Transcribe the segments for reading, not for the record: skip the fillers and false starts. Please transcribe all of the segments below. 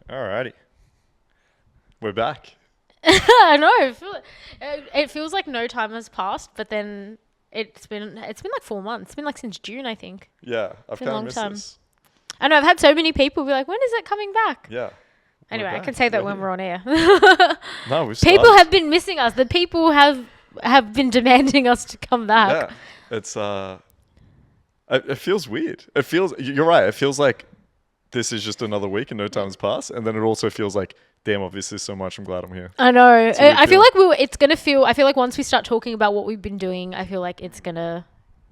Alrighty. We're back. I know. It feels like no time has passed, but then it's been like 4 months. It's been like since June, I think. Yeah, I've kind of missed this. I know. I've had so many people be like, "When is it coming back?" Yeah. Anyway, I can say that when we're on air. No, we've People started. have been missing us. The people have been demanding us to come back. Yeah, it's it feels weird. You're right. It feels like this is just another week and no time's passed, and then it also feels like, damn, I've missed this so much. I'm glad I'm here. I know. I feel like I feel like once we start talking about what we've been doing, I feel like it's gonna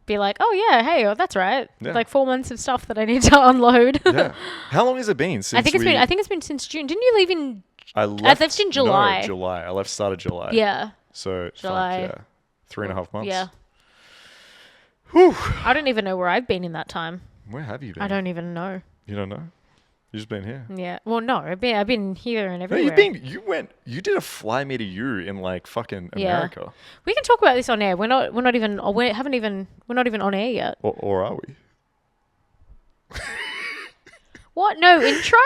be like, oh yeah, hey, that's right. Yeah. Like 4 months of stuff that I need to unload. Yeah. How long has it been since I think it's been since June. Didn't you leave in? I left in July. No, July. I left started July. Yeah. So July. fuck yeah. 3.5 months. Yeah. Whew. I don't even know where I've been in that time. Where have you been? I don't even know. You don't know? You've just been here. Yeah. Well, no, I've been here and everywhere. No, you did a fly me to you in like fucking America. We can talk about this on air. We're not even on air yet. Or are we? What? No intro?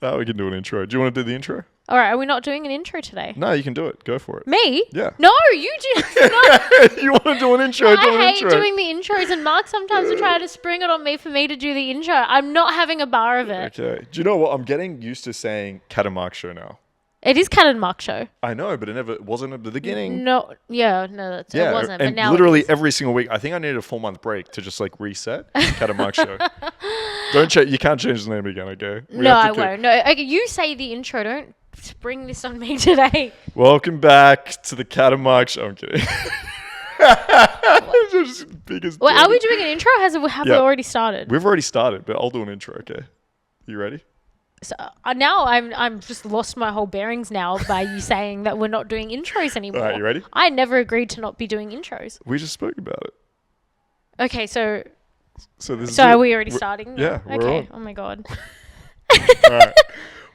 No, we can do an intro. Do you want to do the intro? All right. Are we not doing an intro today? No, you can do it. Go for it. Me? Yeah. No, you do. You want to do an intro? I hate doing the intros, and Mark sometimes will try to spring it on me for me to do the intro. I'm not having a bar of it. Okay. Do you know what? I'm getting used to saying Cat and Mark show now. It is Cat and Mark show. I know, but it wasn't at the beginning. No. Yeah. No. It wasn't. And but now literally it is. every single week, I think I needed a 4-month break to just like reset Cat and Mark show. Don't change. You can't change the name again, okay? No, I won't. No. Okay, you say the intro. Don't spring this on me today. Welcome back to the Cat and Mark show. I'm kidding. Well, are we doing an intro? Have we already started? We've already started, but I'll do an intro, okay? You ready? So now I'm just lost my whole bearings now by you saying that we're not doing intros anymore. All right, you ready? I never agreed to not be doing intros. We just spoke about it. Okay, so this are we already starting? Yeah, we're okay. on. Oh my god. All right.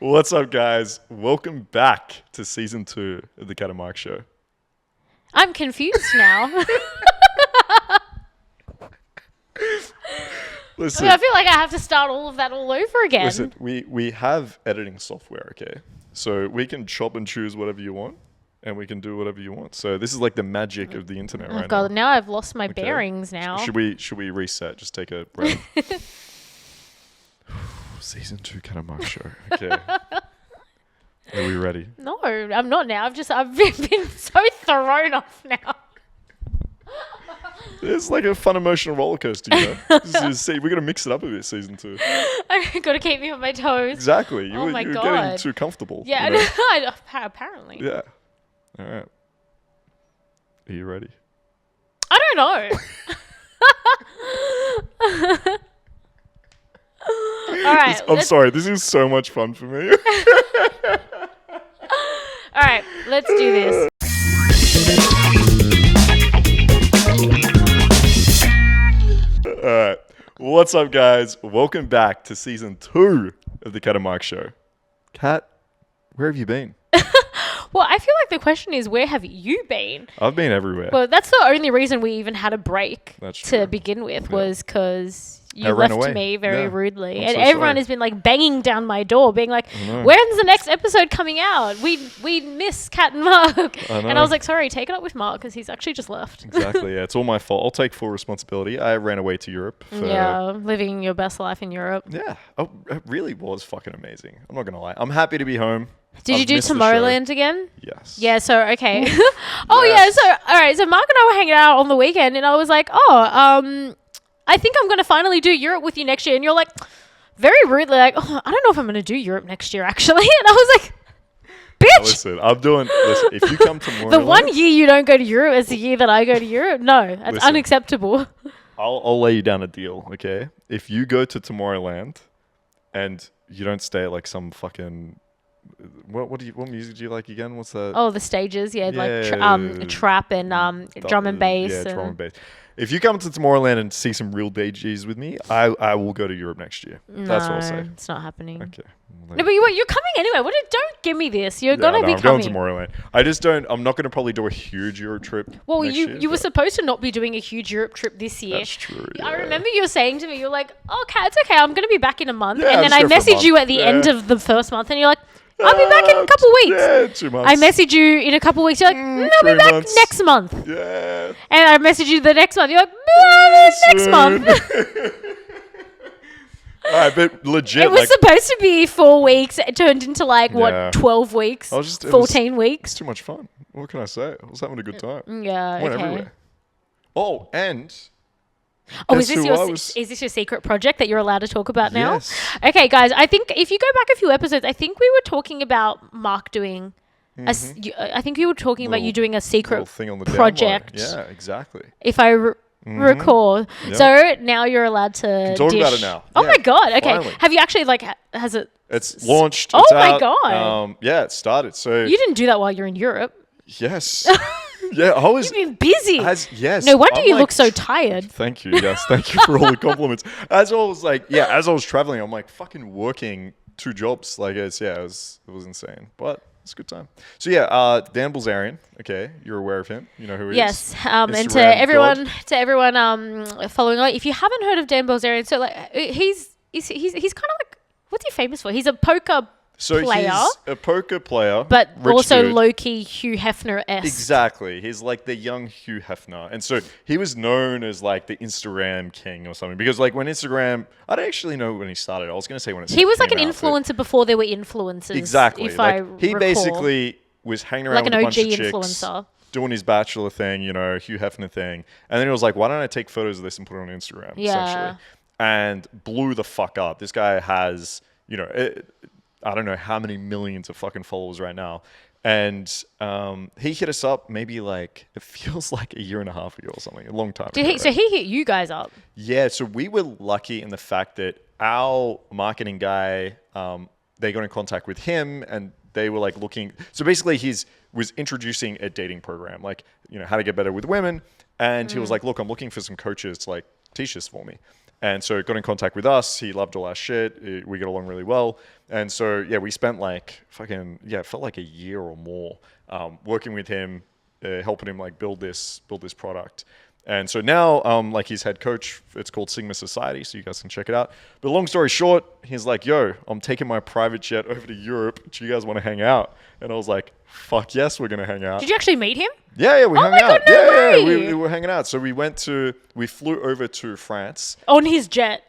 What's up, guys? Welcome back to season 2 of the Cat and Mark show. I'm confused now. Listen, I feel like I have to start all of that all over again. Listen, we have editing software, okay? So we can chop and choose whatever you want, and we can do whatever you want. So this is like the magic of the internet right God, now. now I've lost my bearings now. Should we reset? Just take a breath. Season 2 Cat and Mark show. Okay. Are we ready? No, I'm not now. I've been so thrown off now. It's like a fun emotional roller coaster, you know? We're going to mix it up a bit, season 2. I've got to keep me on my toes. Exactly. You were God. getting too comfortable. Yeah, you know? apparently. Yeah. All right. Are you ready? I don't know. All right. I'm sorry. This is so much fun for me. All right. Let's do this. All right. What's up, guys? Welcome back to season 2 of the Cat and Mark show. Kat, where have you been? Well, I feel like the question is, where have you been? I've been everywhere. Well, that's the only reason we even had a break That's to true. begin with, was because I you ran left away. me very Yeah. rudely. I'm And so everyone sorry. has been like banging down my door, being like, know. when's the next episode coming out? We miss Cat and Mark. I know. And I was like, sorry, take it up with Mark because he's actually just left. Exactly. Yeah, it's all my fault. I'll take full responsibility. I ran away to Europe. Living your best life in Europe. Yeah. Oh, it really was fucking amazing. I'm not going to lie. I'm happy to be home. Did you I've do missed the show. Tomorrowland again? Yes. Yeah, so, okay. Yes. Yeah, so, all right, so Mark and I were hanging out on the weekend, and I was like, I think I'm going to finally do Europe with you next year. And you're like, very rudely, like, I don't know if I'm going to do Europe next year, actually. And I was like, bitch! Listen, if you come tomorrow, The 1 year you don't go to Europe is the year that I go to Europe? No, that's Listen. unacceptable. I'll lay you down a deal, okay? If you go to Tomorrowland and you don't stay at like some fucking what music do you like again? What's that? Oh, the stages, like Yeah. trap and drum and bass. Yeah, drum and bass. if you come to Tomorrowland and see some real DJs with me, I will go to Europe next year. That's what I'll say. It's not happening. Okay. No, but you're coming anyway. Don't give me this. You're gonna be I'm coming. going to Tomorrowland. I just don't. I'm not going to probably do a huge Europe trip. Well, next year, you were supposed to not be doing a huge Europe trip this year. That's true. I yeah. remember you were saying to me, you're like, "Okay, it's okay. I'm going to be back in a month." Yeah, and then I'll I just go for a messaged you month. at the Yeah. end of the first month, and you're like, "I'll be back in a couple weeks." Yeah, 2 months. I messaged you in a couple weeks. You're like, "I'll be 3 back months. next month." Yeah. And I messaged you the next month. You're like, "Next Soon. month." All right, but legit. It was like, supposed to be 4 weeks. It turned into like Yeah. 12 weeks, I was just- it 14 it's weeks. too much fun. What can I say? I was having a good time. Yeah. Went Okay. everywhere. Oh, and Oh, guess who I was- is this your secret project that you're allowed to talk about now? Yes. Okay, guys. I think if you go back a few episodes, I think we were talking about Mark doing. I think we were talking about you doing a little secret thing on the project. download. Yeah, exactly. If I recall. Yeah. So now you're allowed to talk dish. about it now. Oh Yeah, my god. Okay. finally. Have you actually has it? It's launched. Oh it's my out. God. Yeah, it started. So You didn't do that while you're in Europe. yes. Yeah, I was. You've been busy. Yes. No wonder I'm you like look so tired. Thank you. Yes, thank you for all the compliments. As I was traveling, I'm like fucking working 2 jobs. Like it was insane, but it's a good time. So yeah, Dan Bilzerian. Okay, you're aware of him. You know who he Yes, is. and to Instagram everyone following on, if you haven't heard of Dan Bilzerian, so like he's kind of like, what's he famous for? He's a poker player, he's a poker player, but rich also dude. low-key Hugh Hefner-esque. Exactly. He's like the young Hugh Hefner. And so he was known as like the Instagram king or something. Because like when Instagram, I don't actually know when he started. I was going to say when it He was like an came out, but- influencer before there were influencers. Exactly. If Like, I he recall. basically was hanging around Like with an a bunch OG of chicks, influencer. doing his bachelor thing, Hugh Hefner thing. And then he was like, why don't I take photos of this and put it on Instagram, Yeah. essentially. And blew the fuck up. This guy has, I don't know how many millions of fucking followers right now. And he hit us up maybe like, it feels like a year and a half ago or something, a long time ago. So he hit you guys up. Yeah, so we were lucky in the fact that our marketing guy, they got in contact with him and they were like looking. So basically, was introducing a dating program, like how to get better with women. And he was like, "Look, I'm looking for some coaches to like teach this for me." And so got in contact with us. He loved all our shit. We got along really well. And so yeah, we spent like it felt like a year or more working with him, helping him like build this product. And so now, like his head coach, it's called Sigma Society, so you guys can check it out. But long story short, he's like, "Yo, I'm taking my private jet over to Europe. Do you guys want to hang out?" And I was like, "Fuck yes, we're gonna hang out." Did you actually meet him? Yeah, we hung my out. God, no yeah, way. we were hanging out. So we flew over to France. On his jet.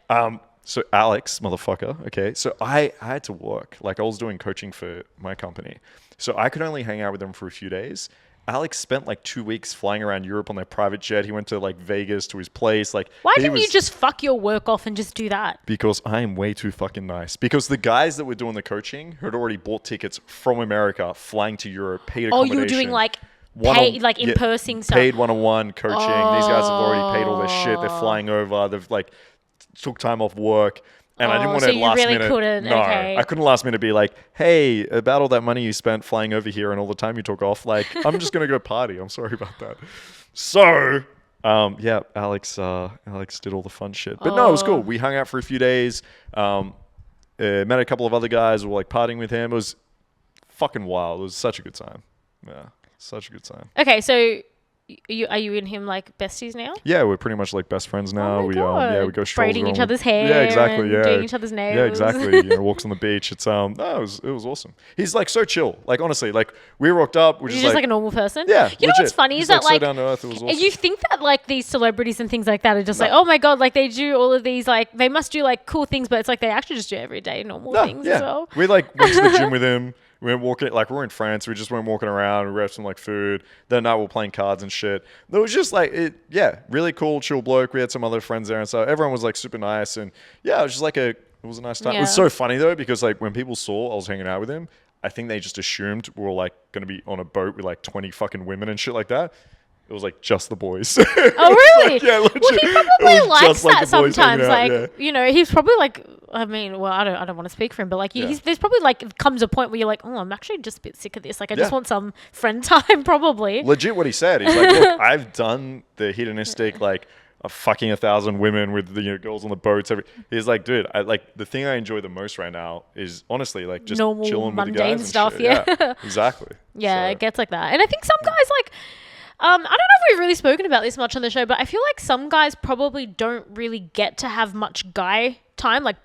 So Alex, motherfucker, okay. So I had to work. Like I was doing coaching for my company. So I could only hang out with them for a few days. Alex spent like 2 weeks flying around Europe on their private jet. He went to like Vegas to his place. Like Why didn't you just fuck your work off and just do that? Because I am way too fucking nice. Because the guys that were doing the coaching had already bought tickets from America, flying to Europe, paid Oh, accommodation. you were doing like in-person stuff. Paid one-on-one coaching. These guys have already paid all their shit. They're flying over. They've like took time off work. And I didn't want so to you last really minute. couldn't, No, okay. I couldn't last minute be like, "Hey, about all that money you spent flying over here and all the time you took off, like, I'm just gonna go party. I'm sorry about that." So, yeah, Alex did all the fun shit, but no, it was cool. We hung out for a few days. Met a couple of other guys who were like partying with him. It was fucking wild. It was such a good time. Yeah, such a good time. Okay, so are you and him like besties now? Yeah, we're pretty much like best friends now. Oh my we God. we go stroll braiding each around. other's hair. Yeah, exactly. And Yeah, doing each other's nails. Yeah, exactly. Walks on the beach. It's no, it was awesome. He's like so chill. Like honestly, like we rocked up. We're You're just like a normal person. yeah. You know legit. what's funny is He's that so like down to earth. It was awesome. you think that like these celebrities and things like that are just like, oh my God, like they do all of these, like they must do like cool things, but it's like they actually just do everyday normal things as well. We like went to the gym with him. We went walking, like we're in France. We just went walking around. We grabbed some like food. That night we were playing cards and shit. It was just like really cool, chill bloke. We had some other friends there and so everyone was like super nice and yeah, it was just like it was a nice time. It was Yeah. so funny though because like when people saw I was hanging out with him, I think they just assumed we were like gonna be on a boat with like 20 fucking women and shit like that. It was like just the boys. Oh really? Like, yeah, legit. Well, he It probably was likes just like that the boys hanging sometimes. out, Like yeah. he's probably like. I mean, well, I don't want to speak for him, but like, Yeah. there's probably like comes a point where you're like, oh, I'm actually just a bit sick of this. Like, I just Yeah. want some friend time, probably. Legit what he said. He's like, look, I've done the hedonistic, like, fucking 1,000 women with the girls on the boats. He's like, dude, I like the thing I enjoy the most right now is honestly like just Normal, chilling with the mundane guys and stuff. shit. Yeah. Exactly. Yeah, So, it gets like that. And I think some guys like, I don't know if we've really spoken about this much on the show, but I feel like some guys probably don't really get to have much guy time, like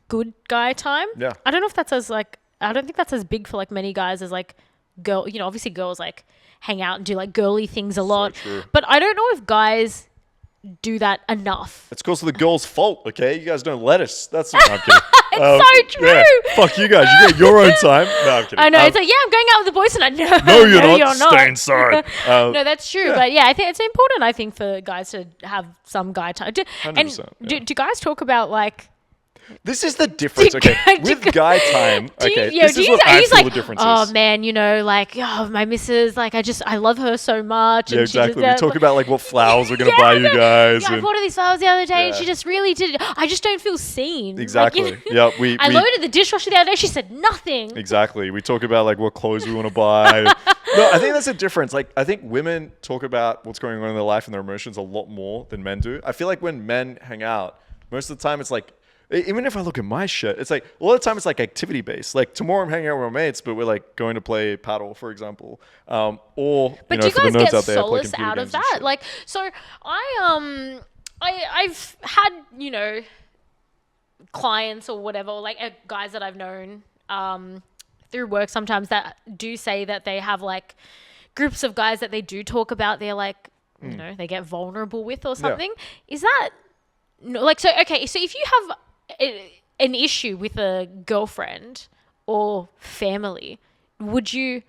good guy time. Yeah. I don't know if that's as like, I don't think that's as big for like many guys as like girl, obviously girls like hang out and do like girly things a lot. true. But I don't know if guys do that enough. it's because of the girls' fault, okay? You guys don't let us. That's what I'm kidding. It's so true. Yeah, fuck you guys. You get your own time. No, I'm kidding. I know. It's like, yeah, I'm going out with the boys tonight. No, No, you're not. You're not. Stay inside. No, that's true. But yeah, I think it's important, I think, for guys to have some guy time. 100%, Do guys talk about like, This is the difference, okay? With guy time, okay, this is what I feel the difference oh is. man, like, oh, my missus, like, I love her so much. Yeah, and she exactly. just, We talk about like what flowers we're gonna buy you guys. Yeah, I and- bought her these flowers the other day, and Yeah. she just really did. I just don't feel seen. Exactly. Like, Yeah, I loaded the dishwasher the other day. She said nothing. Exactly. We talk about like what clothes we want to buy. No, I think that's a difference. Like, I think women talk about what's going on in their life and their emotions a lot more than men do. I feel like when men hang out, most of the time it's like, even if I look at my shit, it's like a lot of the time it's like activity based. Like tomorrow I'm hanging out with my mates, but we're like going to play paddle, for example. Or But you know, do for you the guys nerds get out there, play solace computer out of games and that? shit. Like, so I've had, clients or whatever, like guys that I've known through work sometimes that do say that they have like groups of guys that they do talk about they're like, they get vulnerable with or something. Is that, like, so, okay, so if you have an issue with a girlfriend or family, would you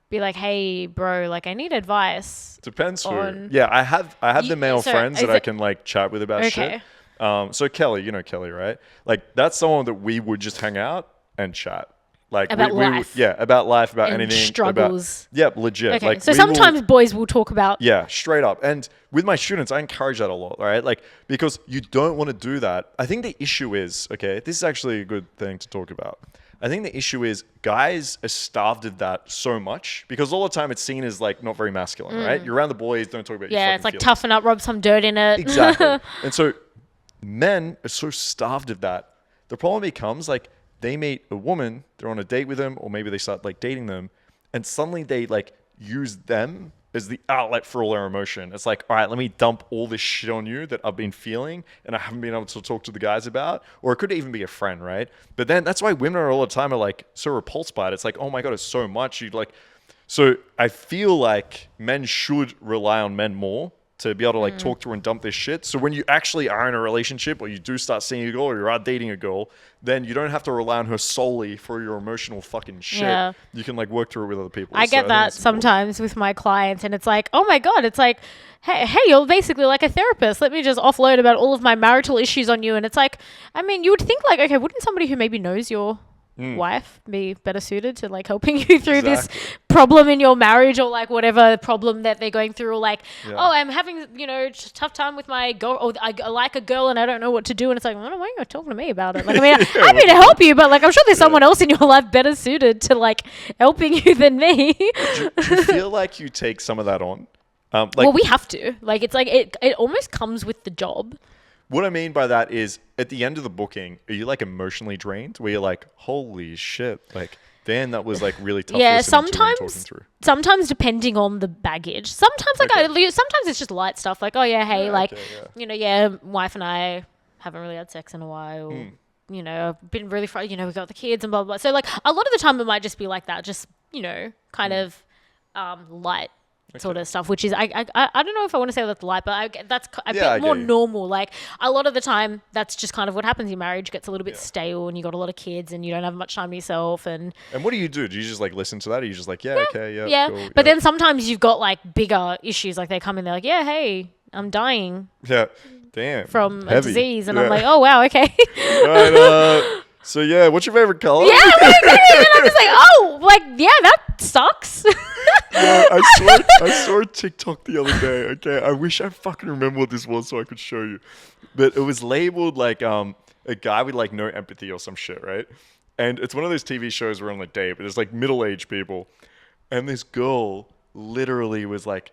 be like, hey, bro, like, I need advice? Depends who. on- Yeah, I have the male so friends is that I it- can like chat with about Okay. shit. So Kelly, you know Kelly, right? Like that's someone that we would just hang out and chat. Like About life. about life, about And anything. struggles. Legit. Okay, Like so we sometimes will, boys will talk about yeah, straight up. And with my students, I encourage that a lot, right? Like, because you don't want to do that. I think the issue is, okay, this is actually a good thing to talk about. I think the issue is guys are starved of that so much because all the time it's seen as like not very masculine, right? You're around the boys, don't talk about your yeah, fucking it's like feelings. toughen up, rub some dirt in it. Exactly. And so men are so starved of that. The problem becomes like they meet a woman, they're on a date with them, or maybe they start like dating them, and suddenly they like use them as the outlet for all their emotion. It's like, all right, let me dump all this shit on you that I've been feeling and I haven't been able to talk to the guys about. Or it could even be a friend, right? But then that's why women are all the time are like so repulsed by it. It's like, oh my God, it's so much. You'd like, so I feel like men should rely on men more to be able to like talk through and dump this shit. So when you actually are in a relationship or you do start seeing a girl or you are dating a girl, then you don't have to rely on her solely for your emotional fucking shit. Yeah. You can like work through it with other people. I So get think that that's important. sometimes with my clients, and it's like, oh my God, it's like, hey, you're basically like a therapist. Let me just offload about all of my marital issues on you. And it's like, I mean, you would think like, okay, wouldn't somebody who maybe knows your wife be better suited to like helping you through this problem in your marriage or like whatever problem that they're going through, or like, oh, I'm having, tough time with my girl, or I like a girl and I don't know what to do. And it's like, well, why are you talking to me about it? Like, I mean, I'm happy to help you, but like, I'm sure there's someone else in your life better suited to like helping you than me. Do you feel like you take some of that on? Like, Well, we have to. Like, it's like it almost comes with the job. what I mean by that is at the end of the booking, are you like emotionally drained where you're like, holy shit, like, damn, that was like really tough. Yeah, listening to and talking sometimes through. sometimes depending on the baggage. Sometimes like sometimes it's just light stuff like, oh yeah, hey, like, wife and I haven't really had sex in a while. I've been really we got the kids and blah, blah, blah. So like a lot of the time it might just be like that, just, kind of light sort of stuff, which is I don't know if I want to say that's light, but that's a bit more normal. Like a lot of the time that's just kind of what happens. Your marriage gets a little bit stale and you got a lot of kids and you don't have much time to yourself. And what do? You do you just like listen to that? Or are you just like, okay, cool, but then sometimes you've got like bigger issues. Like they come in, they're like, yeah, hey, I'm dying damn, from heavy. a disease. And I'm like, oh wow, okay. Right, so yeah, what's your favorite color? Yeah, and I'm just like, oh, like, yeah, that sucks. I saw a TikTok the other day. Okay, I wish I fucking remember what this was so I could show you. But it was labeled like a guy with like no empathy or some shit, right? And it's one of those TV shows where on a date, but there's like middle-aged people, and this girl literally was like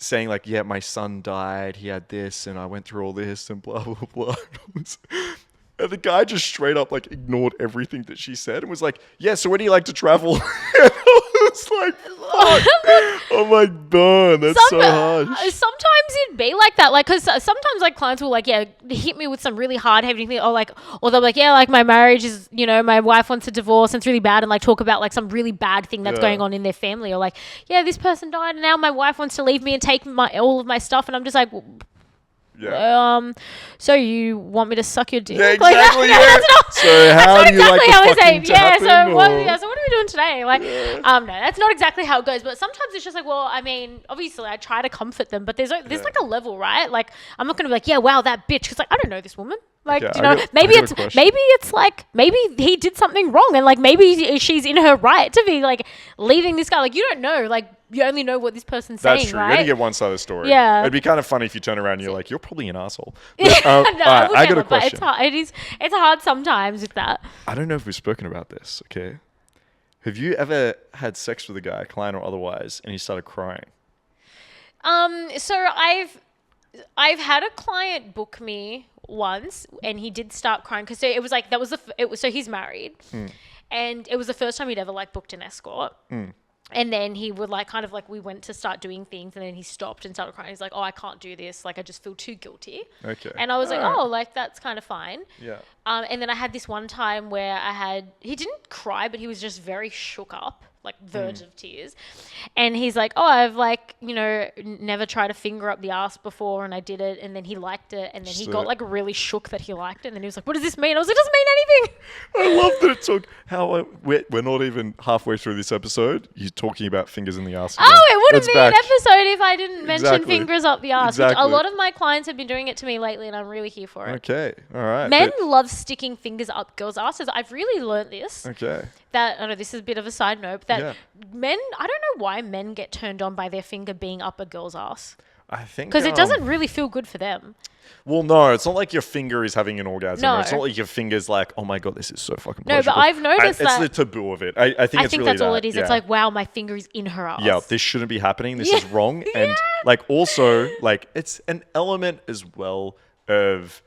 saying like, yeah, my son died, he had this, and I went through all this, and blah blah blah. And the guy just straight up like ignored everything that she said and was like, yeah, so where do you like to travel? And I was like, fuck. I'm like, darn, that's so harsh. Sometimes it'd be like that, like, because sometimes like clients will like, yeah, hit me with some really hard heavy thing, or they'll be like, yeah, like my marriage is, you know, my wife wants a divorce and it's really bad, and like talk about like some really bad thing that's going on in their family, or like, yeah, this person died and now my wife wants to leave me and take all of my stuff, and I'm just like, yeah. So you want me to suck your dick? Yeah, exactly. So how do you like the fucking to happen? So what are we doing today? Like, no, that's not exactly how it goes. But sometimes it's just like, well, I mean, obviously I try to comfort them, but there's like a level, right? Like, I'm not gonna be like, yeah, wow, that bitch, because like I don't know this woman. Like, you know, maybe it's like, maybe he did something wrong, and like maybe she's in her right to be like leaving this guy. Like, you don't know, like. You only know what this person's saying, right? That's true. You only get one side of the story. Yeah. It'd be kind of funny if you turn around and you're like, you're probably an asshole. But, no, I got a question. But it's hard sometimes with that. I don't know if we've spoken about this, okay? Have you ever had sex with a guy, client or otherwise, and he started crying? So I've had a client book me once, and he did start crying because it was like so he's married, and it was the first time he'd ever like booked an escort. And then he would like kind of like we went to start doing things, and then he stopped and started crying. He's like, oh, I can't do this. Like, I just feel too guilty. Okay. And I was like, oh, like that's kind of fine. Yeah. And then I had this one time where he didn't cry, but he was just very shook up, like verge of tears. And he's like, oh, I've like, you know, never tried to finger up the ass before, and I did it, and then he liked it, and then he got like really shook that he liked it, and then he was like, what does this mean? I was like, it doesn't mean anything. I love that it took we're not even halfway through this episode. You're talking about fingers in the ass again. Oh, it wouldn't be an episode if I didn't mention fingers up the ass. Which a lot of my clients have been doing it to me lately, and I'm really here for it. Okay, all right. Men love sticking fingers up girls' asses. I've really learnt this. Okay. That, I know this is a bit of a side note, that men, I don't know why men get turned on by their finger being up a girl's ass. I think because it doesn't really feel good for them. Well, no, it's not like your finger is having an orgasm. No. It's not like your finger's like, oh my God, this is so fucking No, pleasurable. but I've noticed that. It's the taboo of it. I think it's really that's all it is. Yeah. It's like, wow, my finger is in her ass. Yeah, this shouldn't be happening. This is wrong. And like also, like it's an element as well of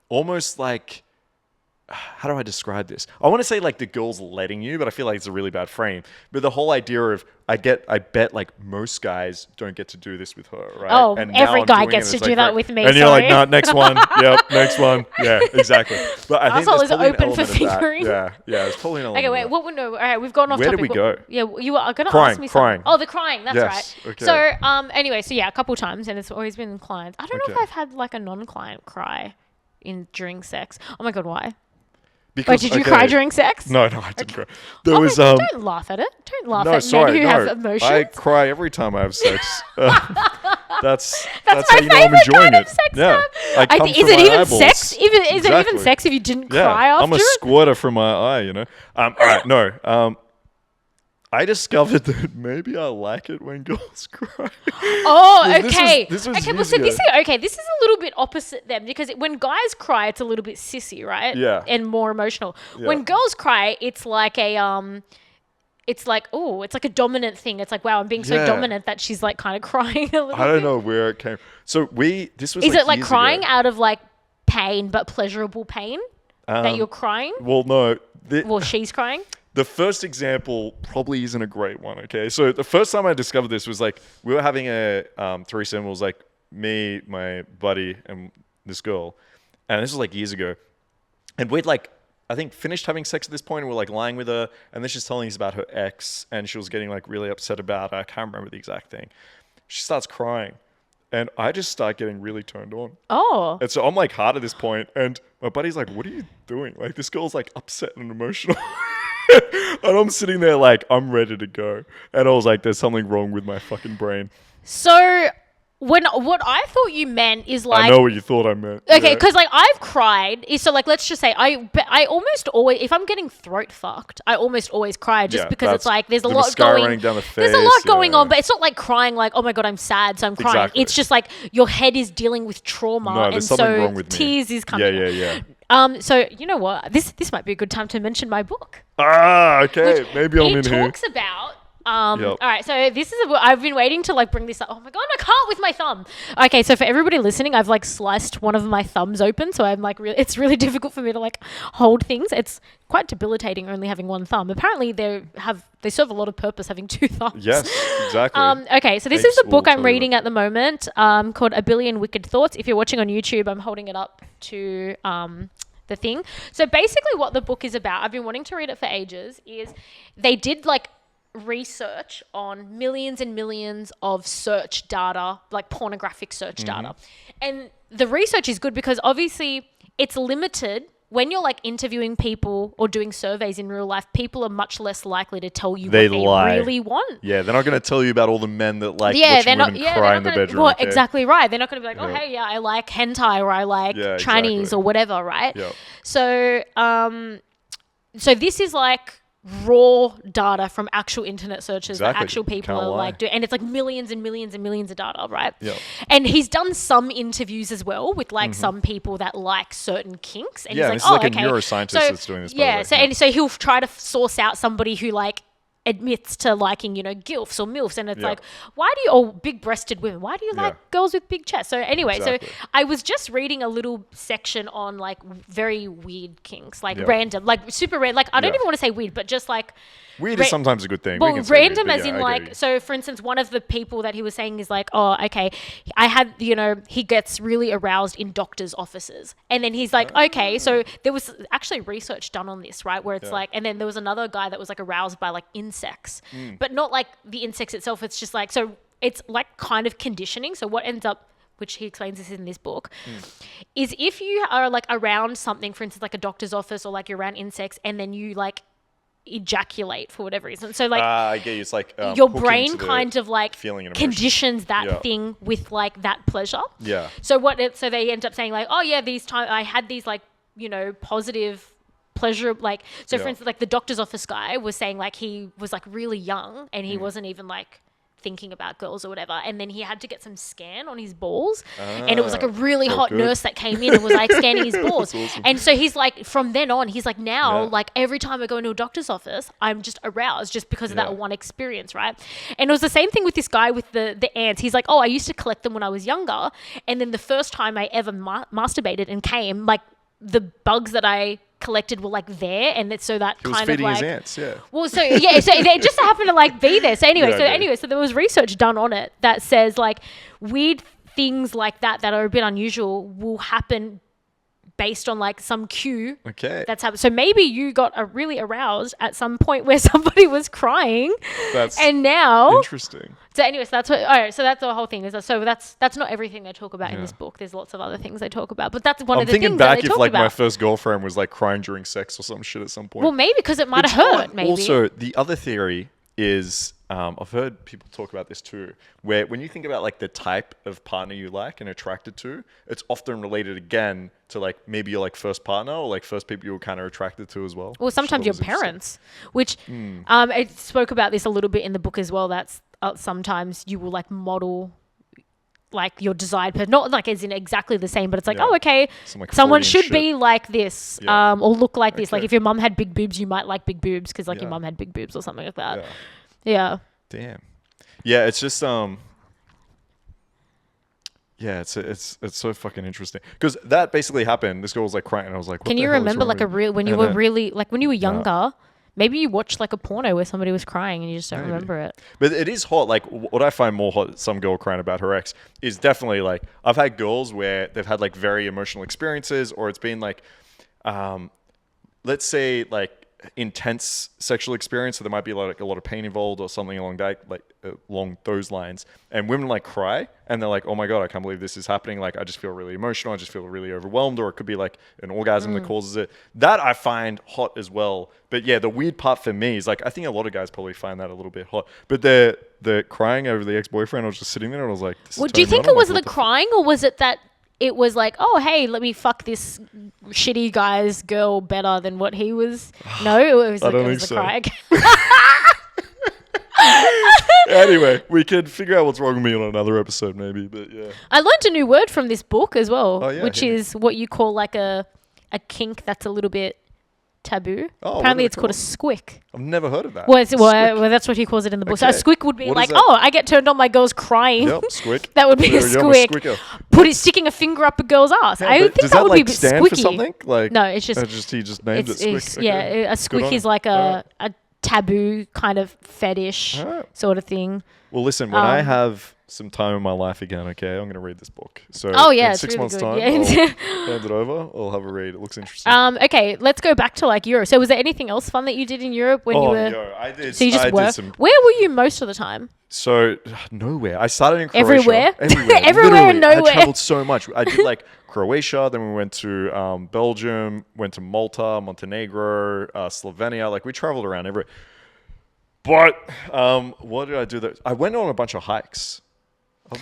almost like, how do I describe this? I want to say like the girl's letting you, but I feel like it's a really bad frame. But the whole idea of I bet like most guys don't get to do this with her, right? Oh, and every guy gets to do that with me. And you're like, nah, next one. Yep, next one. Yeah, exactly. But I think asshole is open for fingering. Yeah, it's probably an element. Okay, wait. What? No. All right, we've gone off topic. Where did we go? Yeah, you are gonna ask me crying. something. Oh, the crying. That's right. Okay. So, anyway, so yeah, a couple times, and it's always been clients. I don't know if I've had like a non-client cry during sex. Oh my God, why? Because, wait, did you cry during sex? No, I didn't cry. There was don't laugh at it. Don't laugh at men who have emotions. I cry every time I have sex. That's how you know I'm enjoying it. Sex yeah. Is it even sex? Is it even sex if you didn't cry after? I'm a squirter from my eye, you know. All right, no. I discovered that maybe I like it when girls cry. Oh, okay. This was okay, well, so this is a little bit opposite them, because when guys cry, it's a little bit sissy, right? Yeah. And more emotional. Yeah. When girls cry, it's like a it's like a dominant thing. It's like, wow, I'm being so dominant that she's like kind of crying a little bit. I don't know where it came. So this was. Is like it like crying ago. out of like pain, but pleasurable pain that you're crying? Well, no. Well, she's crying. The first example probably isn't a great one, okay? So the first time I discovered this was like, we were having a threesome. It was like me, my buddy, and this girl. And this was like years ago. And we'd like, I think, finished having sex at this point. And we're like lying with her. And then she's telling us about her ex. And she was getting like really upset about it. I can't remember the exact thing. She starts crying. And I just start getting really turned on. Oh. And so I'm like hard at this point. And my buddy's like, what are you doing? Like, this girl's like upset and emotional. And I'm sitting there like, I'm ready to go. And I was like, there's something wrong with my fucking brain. So what I thought you meant is like... I know what you thought I meant. Okay, because like I've cried. So like, let's just say I almost always, if I'm getting throat fucked, I almost always cry just because it's like there's a lot going down the face, there's a lot going on, but it's not like crying like, oh my God, I'm sad, so I'm crying. Exactly. It's just like your head is dealing with trauma, and so wrong with tears is coming. Yeah. So you know what? This might be a good time to mention my book. Ah, okay. Maybe I'm in here. It talks about All right, so this is I've been waiting to like bring this up. Oh my god, I can't with my thumb. Okay, so for everybody listening, I've like sliced one of my thumbs open, so I'm like it's really difficult for me to like hold things. It's quite debilitating only having one thumb. Apparently they serve a lot of purpose having two thumbs. Yes, exactly. Okay, so this is the book I'm reading at the moment, called A Billion Wicked Thoughts. If you're watching on YouTube, I'm holding it up to the thing. So basically what the book is about, I've been wanting to read it for ages, is they did like research on millions and millions of search data, like pornographic search data. And the research is good because obviously it's limited. When you're like interviewing people or doing surveys in real life, people are much less likely to tell you what they really want. Yeah, they're not going to tell you about all the men that like watching women cry in the bedroom. Well, exactly right. They're not going to be like, oh, hey, yeah, I like hentai or I like Chinese or whatever, right? Yep. So, so this is like raw data from actual internet searches that actual people are like doing, and it's like millions and millions and millions of data, right? Yep. And he's done some interviews as well with like some people that like certain kinks, and he's like, this is like a neuroscientist that's doing this. Yeah, so he'll try to source out somebody who like admits to liking, you know, gilfs or milfs, and it's like, why do you, or big-breasted women, why do you like girls with big chests? So anyway, so I was just reading a little section on like very weird kinks, like random, like super random, like I don't even want to say weird, but just like weird is sometimes a good thing. Well, random as in like, so for instance, one of the people that he was saying is like, oh, okay, I had, you know, he gets really aroused in doctors' offices. And then he's like, okay, so there was actually research done on this, right? Where it's like, and then there was another guy that was like aroused by like insects, but not like the insects itself. It's just like, so it's like kind of conditioning. So what ends up, which he explains this in this book, is if you are like around something, for instance, like a doctor's office or like you're around insects, and then you like ejaculate for whatever reason. So like I get you. It's like your brain kind of like conditions that Yeah. thing with like that pleasure. Yeah. So so they end up saying like, oh yeah, these time I had these like, you know, positive pleasure, like, so for instance, like the doctor's office guy was saying like he was like really young and he wasn't even like thinking about girls or whatever, and then he had to get some scan on his balls, and it was like a really hot nurse that came in and was like scanning his balls. Awesome. And so he's like, from then on, he's like, now like every time I go into a doctor's office, I'm just aroused just because of that one experience, right? And it was the same thing with this guy with the ants. He's like, oh, I used to collect them when I was younger, and then the first time I ever masturbated and came, like the bugs that I collected were like there, and so that he was kind of like his ants, well, so yeah, so they just happened to like be there. So anyway, so there was research done on it that says like weird things like that are a bit unusual will happen based on like some cue that's happened. So maybe you got really aroused at some point where somebody was crying, and now interesting. So anyway, so that's what. All right, so that's the whole thing. So that's not everything they talk about in this book. There's lots of other things they talk about, but that's one of the things that they talk about. I'm thinking back if like my first girlfriend was like crying during sex or some shit at some point. Well, maybe because it might have hurt. Maybe. Also, the other theory is I've heard people talk about this too, where when you think about like the type of partner you like and attracted to, it's often related again to like maybe your like first partner or like first people you were kind of attracted to as well. Well, sometimes your parents, which it spoke about this a little bit in the book as well. That's sometimes you will like model like your desired person, not like as in exactly the same, but it's like, oh, okay, someone should be like this, or look like this. Like if your mum had big boobs, you might like big boobs because like your mum had big boobs or something like that. Yeah. Damn. Yeah, it's just yeah, it's so fucking interesting because that basically happened. This girl was like crying, and I was like, what Can you remember like when you were really like when you were younger? Maybe you watched like a porno where somebody was crying and you just don't remember it. But it is hot. Like what I find more hot, some girl crying about her ex, is definitely like I've had girls where they've had like very emotional experiences, or it's been like, let's say like intense sexual experience, so there might be like a lot of pain involved or something along that, like along those lines, and women like cry and they're like, oh my god, I can't believe this is happening, like I just feel really emotional, I just feel really overwhelmed, or it could be like an orgasm that causes it. That I find hot as well. But yeah, the weird part for me is like I think a lot of guys probably find that a little bit hot, but they're crying over the ex-boyfriend. I was just sitting there and I was like, well, do you think it was the crying, or was it that it was like, oh, hey, let me fuck this shitty guy's girl better than what he was? No, it was the crying. Anyway, we could figure out what's wrong with me on another episode maybe, but yeah. I learned a new word from this book as well, which is what you call like a kink that's a little bit taboo. Oh, Apparently, what it's called a squick. I've never heard of that. Well, that's what he calls it in the book. So a Okay. squick would be What like, is that? oh, I get turned on by girls crying. Yep, squick. That would be a Yeah, I'm squick. squicker. Sticking a finger up a girl's ass. Yeah, I but would think does that would be a bit stand squicky. for something? Like, No, it's just he just named it squick. Okay. yeah. A squick on is him. like Alright. a taboo kind of fetish Alright. sort of thing. Well, listen, when I have some time in my life again, okay, I'm going to read this book. So Oh, yeah, in it's 6 really months' good. time, Yeah. I'll hand it over. I'll have a read. It looks interesting. Okay, let's go back to like Europe. So was there anything else fun that you did in Europe when you were? yo, I did. So you just I were. did some. Where were you most of the time? So nowhere. I started in Croatia. Everywhere? Everywhere. Everywhere and Literally. nowhere. I traveled so much. I did like Croatia. Then we went to Belgium. Went to Malta, Montenegro, Slovenia. Like we traveled around everywhere. But what did I do? I went on a bunch of hikes.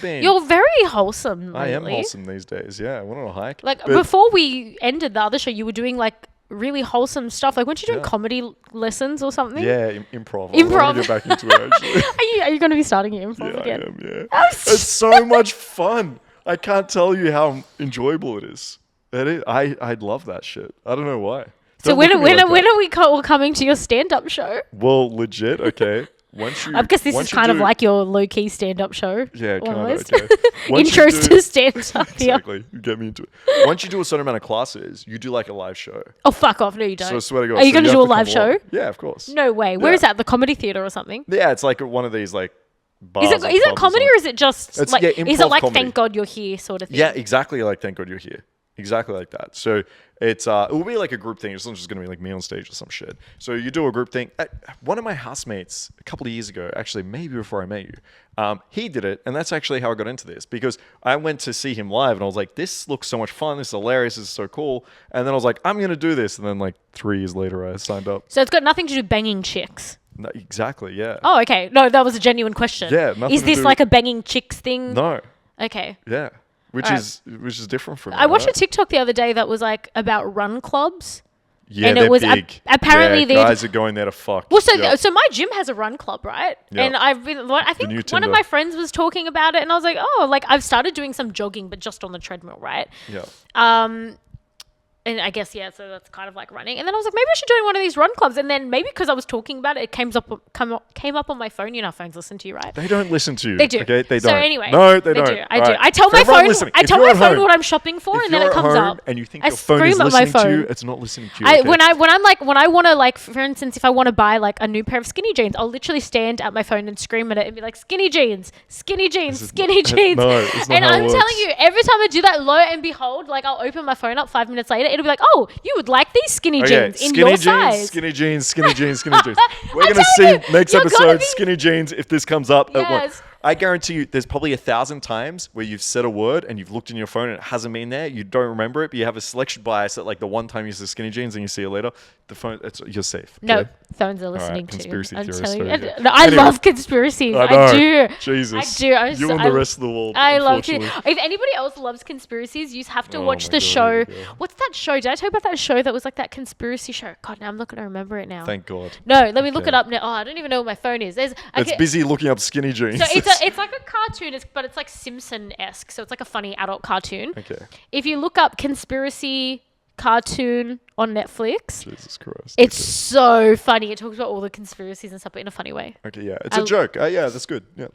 You're very wholesome lately. I am wholesome these days. Yeah, I went on a hike. Like But- before we ended the other show, you were doing like really wholesome stuff. Like weren't you doing Yeah. comedy lessons or something? Yeah, improv. Improv. I want to get back into it actually. Are you going to be starting your improv Yeah, again? I am, yeah. I'm It's so much fun. I can't tell you how enjoyable it is. I'd love that shit. I don't know why. So Don't when look at me like when that. are we coming to your stand-up show? Well, legit, okay. Once you, Because this once is you kind of do- like your low-key stand-up show. Yeah, kind of, almost. okay. Once you Intros do- to stand-up here. Exactly. You get me into it. Once you do a certain amount of classes, you do like a live show. Oh, fuck off. No, you don't. So I swear to God. Are you so going to have do a come live show? along. Yeah, of course. No way. Where Yeah. is that? The Comedy Theatre or something? Yeah, it's like one of these like bars. Is it or is it clubs comedy something. or is it just It's- like yeah, is it improv like comedy. thank God you're here sort of thing? Yeah, exactly like Thank God You're Here. Exactly like that. So it's it will be like a group thing. It's not just going to be like me on stage or some shit. So you do a group thing. One of my housemates a couple of years ago, actually maybe before I met you, he did it, and that's actually how I got into this because I went to see him live, and I was like, "This looks so much fun. This is hilarious. This is so cool." And then I was like, "I'm going to do this," and then like 3 years later, I signed up. So it's got nothing to do with banging chicks. No, exactly. Yeah. Oh, okay. No, that was a genuine question. Yeah, nothing Is to this do- like a banging chicks thing? No. Okay. Yeah. Which Alright. is different from. I watched a right? TikTok the other day that was like about run clubs. Yeah, and it they're was big. apparently yeah, they guys are going there to fuck. Well, so Yep. so my gym has a run club, right? Yeah. And I think new one of Tinder. my friends was talking about it, and I was like, oh, like I've started doing some jogging, but just on the treadmill, right? Yeah. And I guess yeah, so that's kind of like running. And then I was like, maybe I should join one of these run clubs. And then maybe because I was talking about it, it came up on my phone. You know, how phones listen to you, right? They don't listen to you. They do. Okay, they So don't. anyway, no, they don't. do. I All do. right. I tell For my everyone phone. listening, I if tell you're my at phone home- what I'm shopping for, if and then you're it at comes home up. and you think I your phone is scream at my listening to you, phone. it's not listening to you. Okay? When I want to like, for instance, if I want to buy like a new pair of skinny jeans, I'll literally stand at my phone and scream at it and be like, skinny jeans, skinny jeans, is skinny not- jeans. no, it's not And how it I'm works. telling you, every time I do that, lo and behold, like I'll open my phone up 5 minutes later, it'll be like, oh, you would like these skinny Okay, jeans in skinny your jeans, size. skinny jeans, skinny jeans, skinny jeans. We're I'm gonna telling see you, next you're gonna episode be- skinny jeans if this comes up at one. Yes. I guarantee you, there's probably 1,000 times where you've said a word and you've looked in your phone and it hasn't been there. You don't remember it, but you have a selection bias that like the one time you say skinny jeans and you see it later, the phone, you're safe. No, okay? phones are listening conspiracy to. I'm theorists telling you. over here. No, I Anyway. love conspiracies. I I, know. do. Jesus. I do. I'm You so- and the rest of the world. I love to. unfortunately. If anybody else loves conspiracies, you have to Oh watch my the God, show. here we go. What's that show? Did I tell you about that show that was like that conspiracy show? God, now I'm not going to remember it now. Thank God. No, let me look Okay. it up now. Oh, I don't even know what my phone is. There's. It's okay, busy looking up skinny jeans. So it's like a cartoon, but it's like Simpson-esque. So it's like a funny adult cartoon. Okay. If you look up conspiracy cartoon on Netflix, Jesus Christ. it's so funny. It talks about all the conspiracies and stuff, but in a funny way. Okay, yeah. It's a joke. Yeah, that's good. Yeah.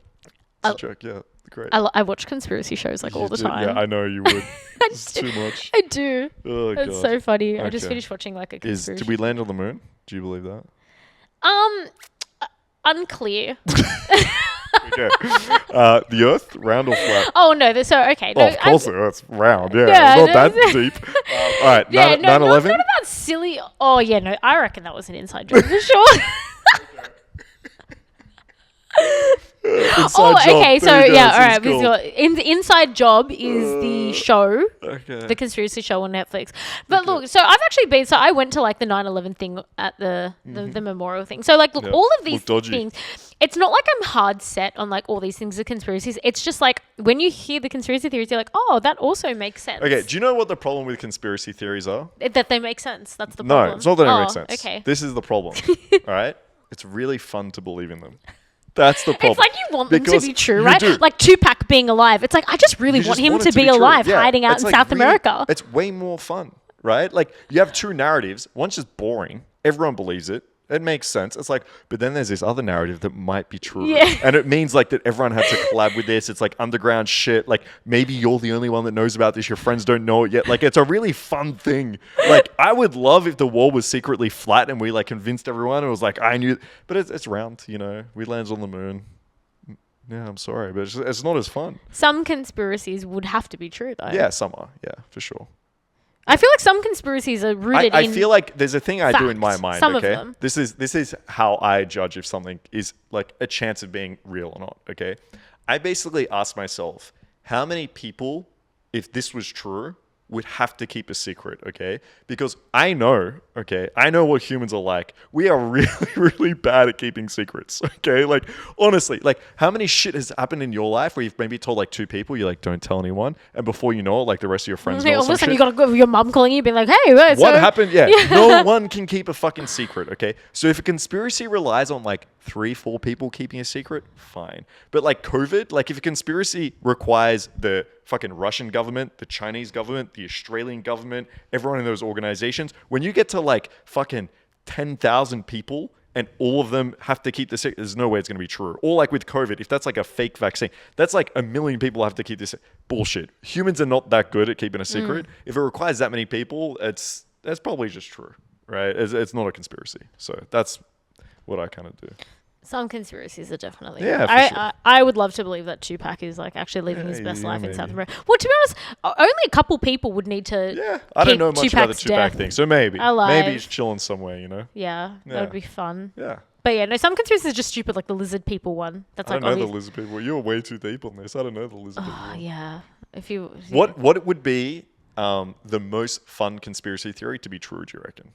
It's a joke. Yeah. Great. I watch conspiracy shows like all the do- time. Yeah, I know you would. It's too much. I do. Oh, It's God. so funny. I just Okay. finished watching like a conspiracy. Did we land on the moon? Do you believe that? Unclear. Okay. The Earth, round or flat? Oh no, okay. No, Oh, of course the Earth's round. Yeah, Yeah, not no, that it's- deep. All right, Yeah, 9/11. no, not about silly. Oh yeah, no, I reckon that was an inside job for sure. Inside job. Okay, so There you go, yeah, that's all what right. it's We've called. got the Inside Job is the show, Okay. the conspiracy show on Netflix. But look, so I've actually been. So I went to like the 9/11 thing at the memorial thing. So like, look, Yeah, all of these looked dodgy. things. It's not like I'm hard set on like all these things are conspiracies. It's just like when you hear the conspiracy theories, you're like, oh, that also makes sense. Okay, do you know what the problem with conspiracy theories are? That they make sense. That's the No, problem. it's not that it Oh, makes sense. Okay. This is the problem. All right? It's really fun to believe in them. That's the problem. It's like you want them to Because be true, you right? do. Like Tupac being alive. It's like I just really You want just him want to it be true. alive, Yeah, hiding out it's in like South really- America. It's way more fun. right? Like you have two narratives. One's just boring. Everyone believes it. It makes sense. It's like, but then there's this other narrative that might be true. Yeah. And it means like that everyone had to collab with this. It's like underground shit. Like maybe you're the only one that knows about this. Your friends don't know it yet. Like it's a really fun thing. Like I would love if the wall was secretly flat and we like convinced everyone. It was like, I knew, but it's round, you know, we lands on the moon. Yeah, I'm sorry, but it's not as fun. Some conspiracies would have to be true, though. Yeah, some are. Yeah, for sure. I feel like some conspiracies are rooted I in feel like there's a thing I do in my fact, mind, some of okay? them. This is how I judge if something is like a chance of being real or not, okay? I basically ask myself, how many people, if this was true, would have to keep a secret, okay? Because I know what humans are like. We are really, really bad at keeping secrets, okay? Like, honestly, like, how many shit has happened in your life where you've maybe told, like, 2 people, you're like, don't tell anyone, and before you know it, like, the rest of your friends know all of some a sudden shit. you got to go, your mum calling you, being like, "Hey, What so happened? Yeah. No one can keep a fucking secret, okay? So if a conspiracy relies on like 3-4 people keeping a secret, fine. But like COVID, like if a conspiracy requires the fucking Russian government, the Chinese government, the Australian government, everyone in those organizations, when you get to like fucking 10,000 people and all of them have to keep the secret, there's no way it's going to be true. Or like with COVID, if that's like a fake vaccine, that's like 1 million people have to keep this bullshit. Humans are not that good at keeping a secret. If it requires that many people, that's probably just true, right? It's not a conspiracy. So that's what I kind of do. some conspiracies are definitely. Yeah, for sure. I would love to believe that Tupac is like actually living his best life in South America. Well, to be honest, only a couple people would need to. Yeah, I don't know much about the Tupac's Tupac death thing, so maybe alive. he's chilling somewhere, you know. Yeah, that Yeah. would be fun. Yeah. But yeah, no, some conspiracies are just stupid, like the lizard people one. That's I like don't know the obvious. lizard people. You're way too deep on this. I don't know the lizard people. Oh, yeah. If you What would be the most fun conspiracy theory to be true, do you reckon?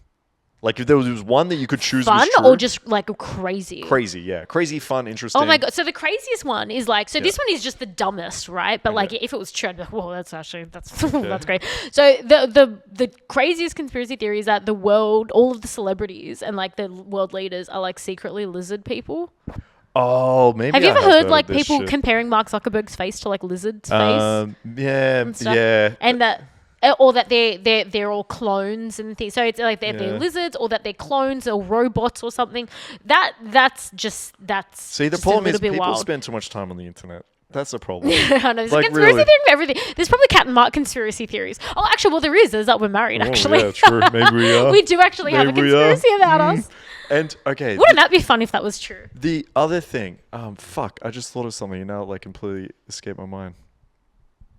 Like if there was one that you could choose fun was true, or just like crazy? crazy, yeah. Crazy, fun, interesting. Oh my god! So the craziest one is like, so this one is just the dumbest, right? But like, if it was true, I'd be like, whoa, that's that's great. So the craziest conspiracy theory is that the world, all of the celebrities and like the world leaders are like secretly lizard people. Oh, maybe. Have you ever heard like this people shit. comparing Mark Zuckerberg's face to like lizard's face? Yeah, stuff? yeah. And that. Or that they're all clones and things. So it's like they're lizards, or that they're clones or robots or something. That's See, the just problem a is little bit people wild. spend too much time on the internet. That's a problem. I know, there's Like, a conspiracy really. theory for everything. There's probably cat and Mark conspiracy theories. Oh, actually, well, there is. There's that we're married, actually. Yeah, true. Maybe we are. We do actually have a Maybe we are. conspiracy about us. And okay, Wouldn't that be fun if that was true? the other thing, fuck, I just thought of something and now it like completely escaped my mind.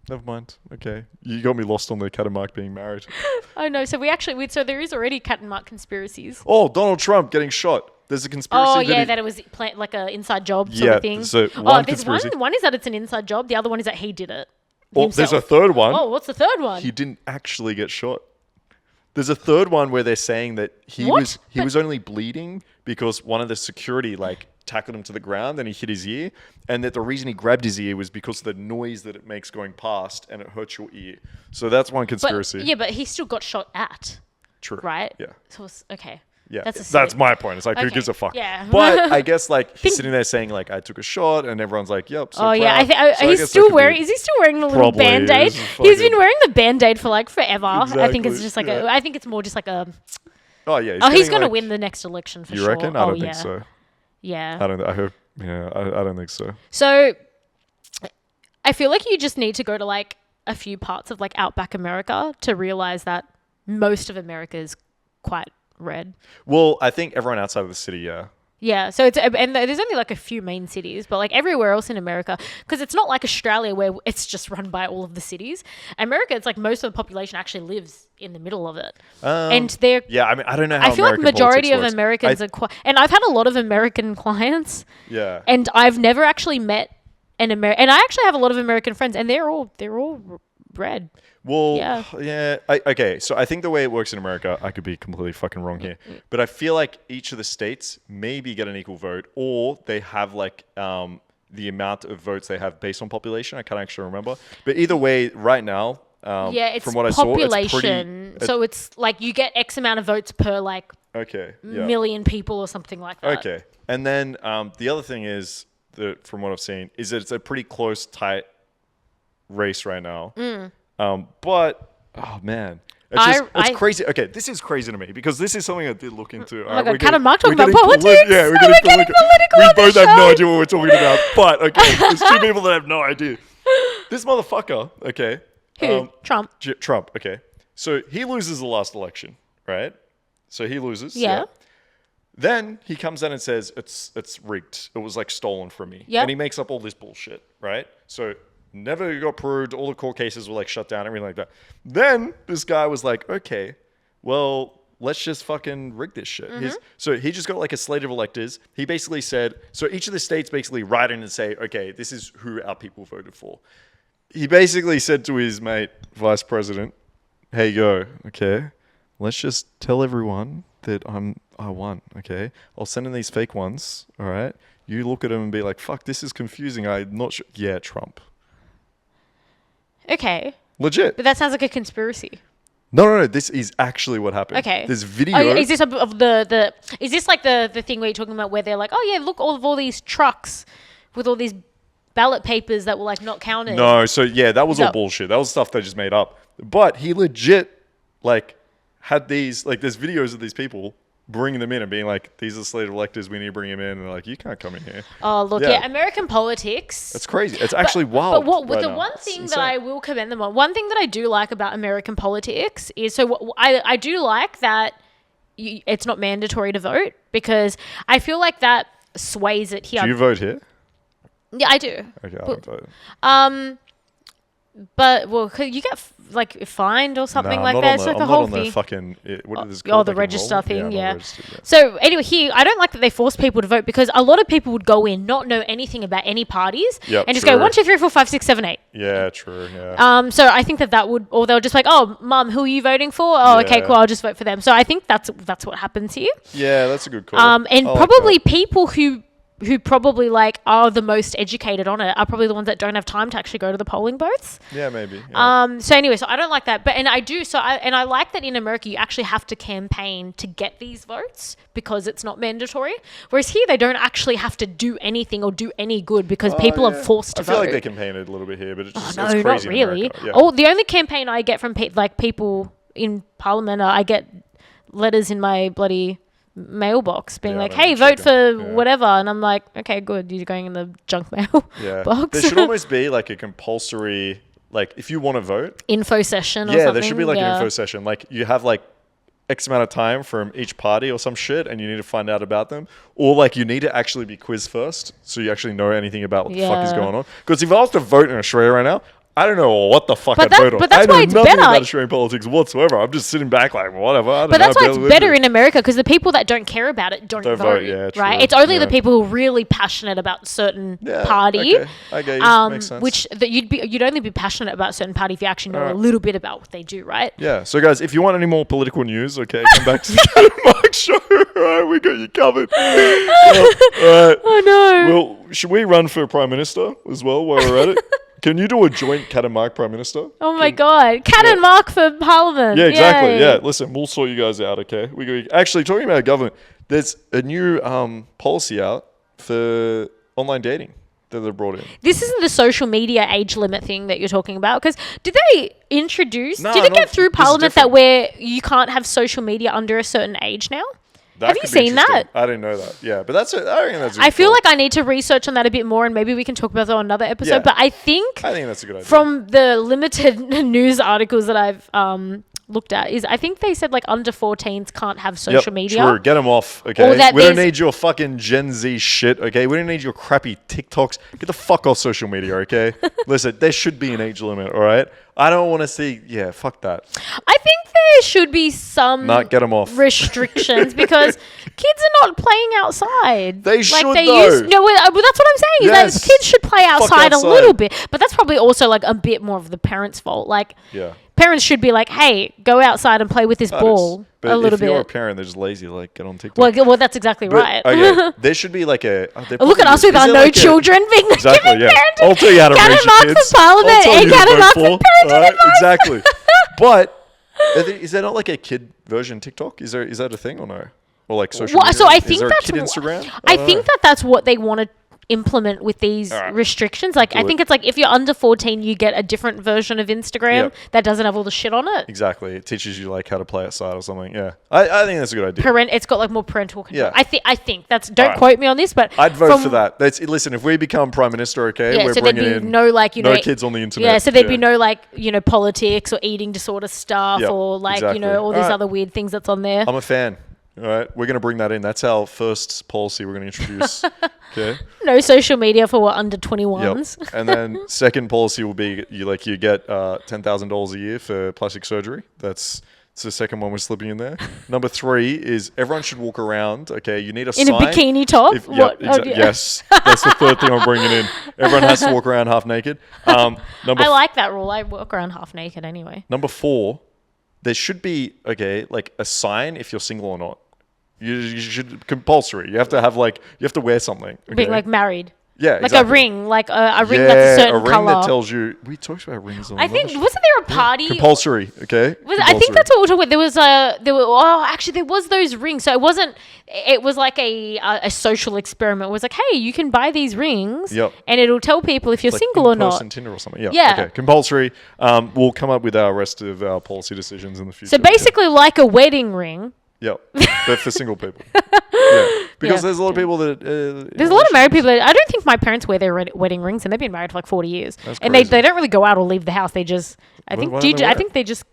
Never mind. Okay, you got me lost on the cat and Mark being married. Oh no, so so there is already cat and Mark conspiracies. Oh, Donald Trump getting shot. There's a conspiracy. Oh yeah, he- that it was like an inside job sort of thing. so Oh, one there's conspiracy. one is that it's an inside job. The other one is that he did it. Oh, there's a himself. third one. Oh, what's the third one? He didn't actually get shot. There's a third one where they're saying that he What? was only bleeding because one of the security like tackled him to the ground and he hit his ear, and that the reason he grabbed his ear was because of the noise that it makes going past and it hurts your ear. So that's one conspiracy. But he still got shot at, True. right? Yeah. So it's, okay. Yeah. That's That's a my point. It's like who Okay. gives a fuck? Yeah. But I guess like he's sitting there saying like I took a shot and everyone's like, yep. So Oh yeah, proud. So I he's guess still that could wearing. be- Is he still wearing the little Probably band-aid? is. He's been Fucking- wearing the band-aid for like forever. I think it's Exactly, just like yeah. I think it's more just like a. Oh yeah. He's getting, gonna like- win the next election for You sure. reckon? I Oh, don't yeah. think so. Yeah. I don't. I hope. Yeah. I don't think so. So, I feel like you just need to go to like a few parts of like Outback America to realize that most of America is quite red. Well, I think everyone outside of the city, yeah. Yeah, so and there's only like a few main cities, but like everywhere else in America, because it's not like Australia where it's just run by all of the cities. America, it's like most of the population actually lives in the middle of it, and they're. Yeah, I mean, I don't know how I feel like American majority of politics works. Americans are quite, and I've had a lot of American clients, Yeah. and I've never actually met an American, and I actually have a lot of American friends, and they're all red. Well, Yeah. yeah. Okay, so I think the way it works in America, I could be completely fucking wrong here, but I feel like each of the states maybe get an equal vote, or they have like the amount of votes they have based on population. I can't actually remember, but either way, right now, Yeah, it's from what population. I saw, it's pretty. So it's like you get X amount of votes per like Okay. Yeah. million people or something like that. Okay, and then the other thing is that from what I've seen is that it's a pretty close, tight race right now. But oh man, It's crazy. Okay, this is crazy to me because this is something I did look into. Oh my God, Kat and Mark talking about politics. Yeah, we're getting political. We both have no idea what we're talking about. But okay, there's two people that have no idea. This motherfucker, okay. Who? Trump. Trump, okay. So he loses the last election, right? So he loses. Yeah. Then he comes in and says it's rigged. It was like stolen from me. Yeah. And he makes up all this bullshit, right? So never got proved. All the court cases were like shut down, everything like that. Then this guy was like, okay, well, let's just fucking rig this shit. So he just got like a slate of electors. He basically said, so each of the states basically write in and say, okay, this is who our people voted for. He basically said to his mate, vice president, hey, yo, okay, let's just tell everyone that I won, okay? I'll send in these fake ones, all right? You look at them and be like, fuck, this is confusing. I'm not sure. Yeah, Trump. Okay. Legit. But that sounds like a conspiracy. No. This is actually what happened. Okay. There's video. Oh, is this of the? Is this like the thing where you're talking about where they're like, oh yeah, look, all these trucks with all these ballot papers that were like not counted? No. So yeah, that was all bullshit. That was stuff they just made up. But he legit like had these like there's videos of these people bringing them in and being like, these are the slate of electors, we need to bring them in. And they're like, you can't come in here. Oh, look, yeah, American politics. That's crazy. It's actually wild. But the one thing that I will commend them on, one thing that I do like about American politics is, so I do like that it's not mandatory to vote, because I feel like that sways it here. Do you vote here? Yeah, I do. Okay, I don't vote. But well, could you get like fined or something like that? It's like a whole thing. What is it called? The register thing, yeah. Yeah. So anyway, here I don't like that they force people to vote, because a lot of people would go in not know anything about any parties and just go 1, 2, 3, 4, 5, 6, 7, 8. Yeah, true. Yeah. So I think that would, or they'll just be like, oh, mum, who are you voting for? Oh, okay, cool. I'll just vote for them. So I think that's what happens here. Yeah, that's a good call. And probably people who probably like are the most educated on it are probably the ones that don't have time to actually go to the polling booths. Yeah, maybe. Yeah. So anyway, so I don't like that, but I like that in America you actually have to campaign to get these votes because it's not mandatory. Whereas here they don't actually have to do anything or do any good because people are forced to vote. I feel like they campaigned a little bit here, but it's just no, it's crazy. Not really. Yeah. Oh, the only campaign I get from people in Parliament, I get letters in my bloody mailbox being like, hey, vote for whatever, and I'm like, okay, good, you're going in the junk mail box. There should almost be like a compulsory, like if you want to vote, info session or something. There should be like an info session, like you have like X amount of time from each party or some shit and you need to find out about them, or like you need to actually be quizzed first so you actually know anything about what the fuck is going on. Because if I was to vote in Australia right now, I don't know what the fuck I'd vote on. But that's why it's better. I know nothing about Australian politics whatsoever. I'm just sitting back like, whatever. But that's why it's better in America, because the people that don't care about it don't vote. Yeah, true. Right? It's only the people who are really passionate about a certain party. Okay. I get you. Makes sense. You'd only be passionate about a certain party if you actually know a little bit about what they do, right? Yeah. So guys, if you want any more political news, okay, come back to the Mark Show. All right, we got you covered. All right. Oh no. Well, should we run for Prime Minister as well while we're at it? Can you do a joint Kat and Mark Prime Minister? Oh my God. Kat and Mark for Parliament. Yeah, exactly. Yay. Yeah, listen, we'll sort you guys out, okay? Actually, talking about government, there's a new policy out for online dating that they've brought in. This isn't the social media age limit thing that you're talking about, because did they introduce, did it get through Parliament that where you can't have social media under a certain age now? Have you seen that? I didn't know that. Yeah, but that's it. I reckon that's. I feel like I need to research on that a bit more, and maybe we can talk about that on another episode. Yeah. But I think that's a good idea. From the limited news articles that I've looked at, I think they said like under 14s can't have social media. True. Get them off. Okay. We don't need your fucking Gen Z shit. Okay. We don't need your crappy TikToks. Get the fuck off social media. Okay. Listen, there should be an age limit. All right. I don't want to see. Yeah, fuck that. I think there should be some get them off. restrictions because kids are not playing outside. They should, though. Well, that's what I'm saying. Yes. Is that kids should play outside a little bit, but that's probably also like a bit more of the parents' fault. Like, parents should be like, "Hey, go outside and play with this ball a little bit." If you're a parent, they're just lazy. Like, get on TikTok. Well, that's exactly right. Okay, there should be like a. Look at us with our no children being exactly. Giving parenting. I'll tell you how to raise your kids. Parliament and Kat and Mark for parenting advice. Exactly. But is there not like a kid version TikTok? Is that a thing or no? Or like social media? So I think is there that's a kid Instagram? I think that's what they want to implement with these All right. restrictions. Like, I think it's like if you're under 14, you get a different version of Instagram that doesn't have all the shit on it. Exactly. It teaches you like how to play outside or something. Yeah. I think that's a good idea. It's got like more parental control. Yeah. I think that's, don't quote me on this, but I'd vote for that. Listen, if we become Prime Minister, okay, we're so there'd bringing be in no like, no kids on the internet. Yeah, so there'd be no like, politics or eating disorder stuff or like, exactly. all these other weird things that's on there. I'm a fan. All right, we're going to bring that in. That's our first policy we're going to introduce. Okay. No social media for under 21s. Yep. And then second policy will be you get $10,000 a year for plastic surgery. That's the second one we're slipping in there. Number 3 is everyone should walk around. Okay, you need a in sign. a bikini top. Yes, that's the third thing I'm bringing in. Everyone has to walk around half naked. I like that rule. I walk around half naked anyway. Number 4, there should be like a sign if you're single or not. You should compulsory. You have to have you have to wear something. Okay? Being like married. Yeah, like exactly. a ring, like a ring that's a certain color. A ring that tells you. We talked about rings. I think wasn't there a party? Compulsory. Okay. I think that's what we're talking about. There was those rings. So it wasn't. It was like a social experiment. It was like, hey, you can buy these rings, and it'll tell people if you're single or not. Tinder or something. Yeah. Okay. Compulsory. We'll come up with our rest of our policy decisions in the future. So basically, like a wedding ring. Yeah, but for single people. Yeah, because there's a lot of people that... there's a lot of married people. I don't think my parents wear their wedding rings, and they've been married for like 40 years. That's and crazy. they don't really go out or leave the house. They just... I think they just...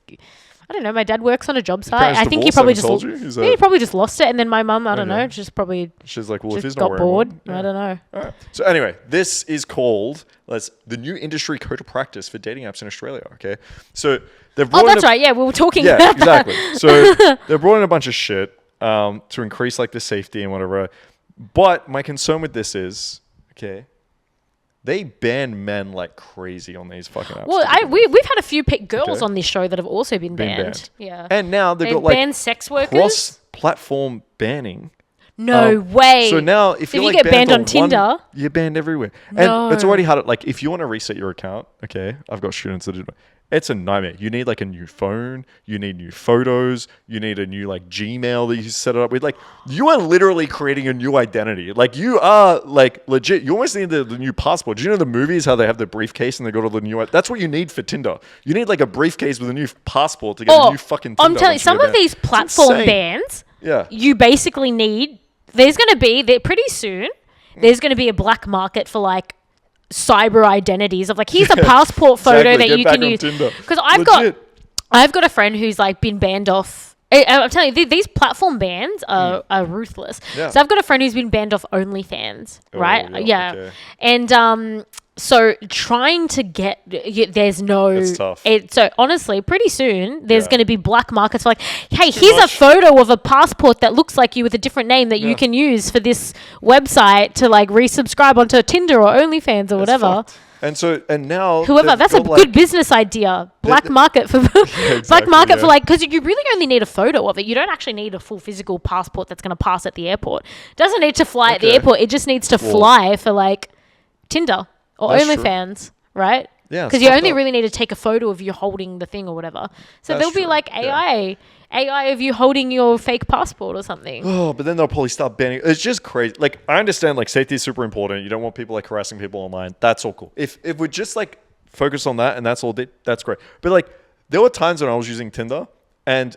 I don't know. My dad works on a job site. I think he probably just... he probably just lost it. And then my mum, I don't know, just probably... She's like, well, if he's got not bored. One, I don't know. All right. So anyway, this is called the new industry code of practice for dating apps in Australia. Okay, so they've brought that's right. Yeah, we were talking about that. Exactly. So they've brought in a bunch of shit to increase like the safety and whatever. But my concern with this is, they ban men like crazy on these fucking apps. Well, we've had a few girls on this show that have also been banned. Yeah. And now they've got like banned sex workers. Cross-platform banning. No way. So now if you get banned on Tinder, you're banned everywhere. And it's already hard. Like if you want to reset your account, I've got students that do it. It's a nightmare. You need like a new phone. You need new photos. You need a new like Gmail that you set it up with. Like you are literally creating a new identity. Like you are like legit. You almost need the new passport. Do you know the movies how they have the briefcase and they go to the new? That's what you need for Tinder. You need like a briefcase with a new passport to get a new fucking Tinder. I'm telling you, some of these platform bans. Yeah. You basically need. There's going to be pretty soon. There's going to be a black market for like cyber identities of like here's a passport photo that you can use because I've got a friend who's like been banned off. I'm telling you, these platform bans are ruthless. So I've got a friend who's been banned off OnlyFans, right? Okay. And so trying to get there's no. It's tough. So honestly, pretty soon there's going to be black markets for like, hey, here's a photo of a passport that looks like you with a different name that you can use for this website to like resubscribe onto Tinder or OnlyFans or whatever. And now whoever, that's a good business idea. Black market for black market for like, because you really only need a photo of it. You don't actually need a full physical passport that's going to pass at the airport. It doesn't need to fly at the airport. It just needs to fly for like Tinder or OnlyFans, right? Yeah. Because you only really need to take a photo of you holding the thing or whatever. So there'll be like AI of you holding your fake passport or something. Oh, but then they'll probably start banning. It's just crazy. Like I understand, like safety is super important. You don't want people like harassing people online. That's all cool. If we just like focus on that and that's all, that's great. But like there were times when I was using Tinder and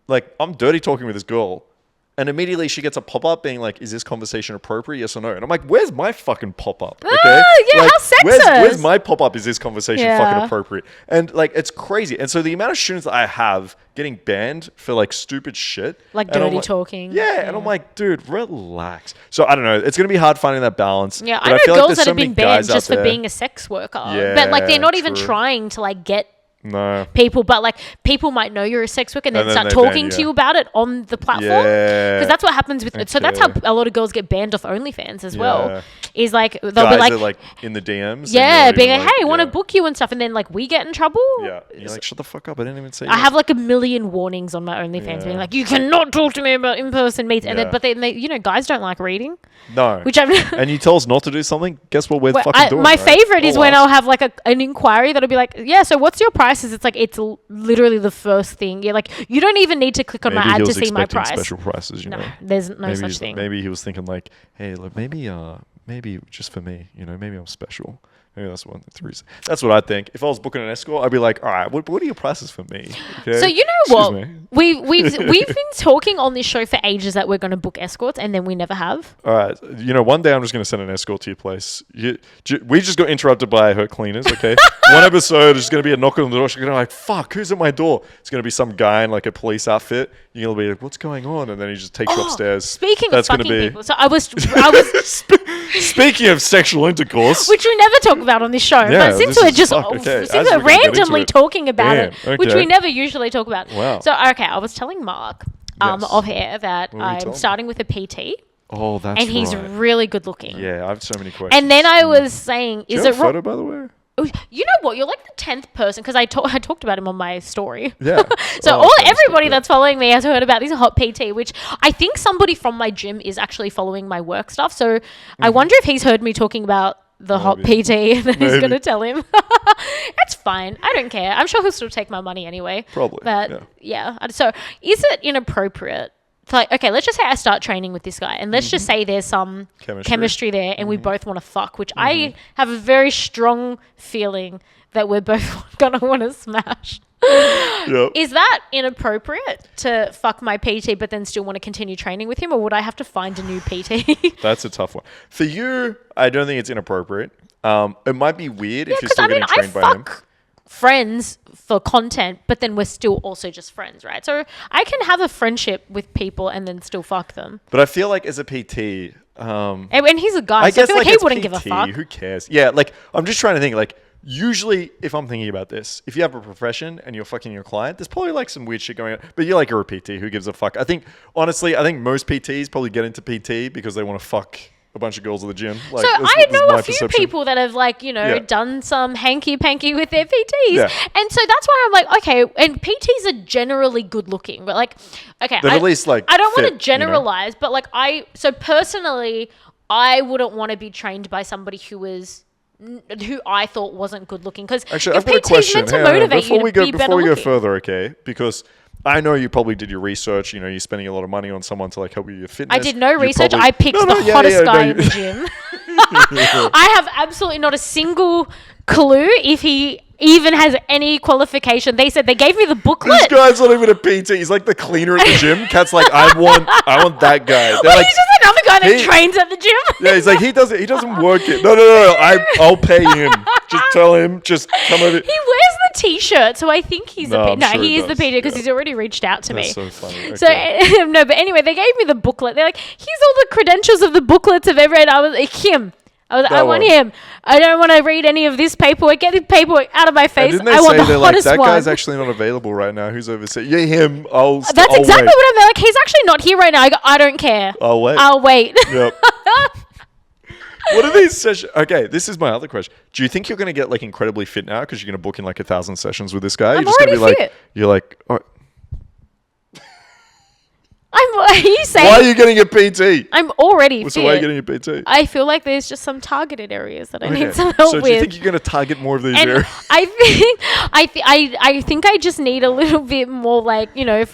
like I'm dirty talking with this girl. And immediately she gets a pop-up being like, is this conversation appropriate? Yes or no? And I'm like, where's my fucking pop-up? Okay? Yeah, like, how sexist. Where's my pop-up? Is this conversation fucking appropriate? And like, it's crazy. And so the amount of students that I have getting banned for like stupid shit. Like dirty talking. Yeah. And I'm like, dude, relax. So I don't know. It's going to be hard finding that balance. Yeah, I know girls that have been banned just for being a sex worker. Yeah, but like, they're not even trying to like get people, but like people might know you're a sex worker and then start talking to you about it on the platform because that's what happens with it. So that's how a lot of girls get banned off OnlyFans as well, is like they'll guys be like in the DMs being like, hey, I want to book you and stuff, and then like we get in trouble. You're like, shut the fuck up, I didn't even say I have like a million warnings on my OnlyFans being like, you cannot talk to me about in-person meets, and then but then they guys don't like reading. No. Which and you tell us not to do something, guess what we're fucking doing. My favorite is when I'll have like an inquiry that'll be like, yeah, so what's your prices? It's like, it's literally the first thing. You're like, you don't even need to click on my ad to see my price. Special prices, there's no such thing. Maybe he was thinking like, hey, look, maybe maybe just for me, maybe I'm special. Maybe that's one of the reasons. That's what I think. If I was booking an escort, I'd be like, all right, what are your prices for me? Okay? So you know what? We've been talking on this show for ages that we're going to book escorts, and then we never have. All right. One day I'm just going to send an escort to your place. We just got interrupted by her cleaners, okay? One episode is going to be a knock on the door. She's going to be like, fuck, who's at my door? It's going to be some guy in like a police outfit. You're going to be like, what's going on? And then he just takes you upstairs. Speaking of fucking people, so I was Speaking of sexual intercourse, which we never talk about on this show, yeah, but since we're randomly talking about it, which we never usually talk about. Wow. So okay, I was telling Mark off air that I'm starting with a PT. Oh, that's and he's really good looking. Yeah, I have so many questions. And then I was saying, is it photo, by the way? You know what? You're like the 10th person because I talked about him on my story. Yeah. So everybody that's following me has heard about this hot PT, which I think somebody from my gym is actually following my work stuff. So I wonder if he's heard me talking about the hot PT and then he's going to tell him. That's fine. I don't care. I'm sure he'll still take my money anyway. Probably. But yeah. So is it inappropriate? Like, okay, let's just say I start training with this guy and let's just say there's some chemistry there and we both want to fuck, which I have a very strong feeling that we're both going to want to smash. Yep. Is that inappropriate to fuck my PT but then still want to continue training with him, or would I have to find a new PT? That's a tough one. For you, I don't think it's inappropriate. It might be weird if you're still getting trained by him. Friends for content, but then we're still also just friends, right? So I can have a friendship with people and then still fuck them. But I feel like as a PT, and he's a guy, so I feel like he wouldn't give a fuck. Who cares? Yeah, like I'm just trying to think. Like usually, if I'm thinking about this, if you have a profession and you're fucking your client, there's probably like some weird shit going on. But you're a PT. Who gives a fuck? I think honestly, most PTs probably get into PT because they want to fuck a bunch of girls at the gym. Like, so I know a few people that have done some hanky-panky with their PTs. Yeah. And so that's why I'm like, okay, and PTs are generally good looking, but okay. They're at least I don't want to generalize, but personally, I wouldn't want to be trained by somebody who I thought wasn't good looking. Because actually, I've got a question. Before we go further, okay, because I know you probably did your research. You're spending a lot of money on someone to help you with your fitness. I did no research. I picked the hottest guy in the gym. I have absolutely not a single clue if he even has any qualification. They said they gave me the booklet. This guy's not even a PT. He's like the cleaner at the gym. Kat's like, I want that guy. He's just another guy that trains at the gym. Yeah, he's like, he doesn't work it. No. I'll pay him. Just tell him. Just come over. He wears the t-shirt, so I think he's he is the PT because he's already reached out to me. That's so funny. Okay. So no, but anyway, they gave me the booklet. They're like, here's all the credentials of the booklets of everyone. I was like, him. I want him. I don't want to read any of this paperwork. Get the paperwork out of my face. I want the hottest one. That guy's actually not available right now. Who's overseas? Yeah, him. That's exactly what I'm like. He's actually not here right now. I don't care. I'll wait. Yep. What are these sessions? Okay, this is my other question. Do you think you're going to get incredibly fit now because you're going to book in 1,000 sessions with this guy? I'm you're just already gonna be fit. You're like, oh. Are you saying? Why are you getting a PT? I'm already fit. So why are you getting a PT? I feel like there's just some targeted areas that I need some help with. So do you think you're going to target more of these areas? I think I just need a little bit more for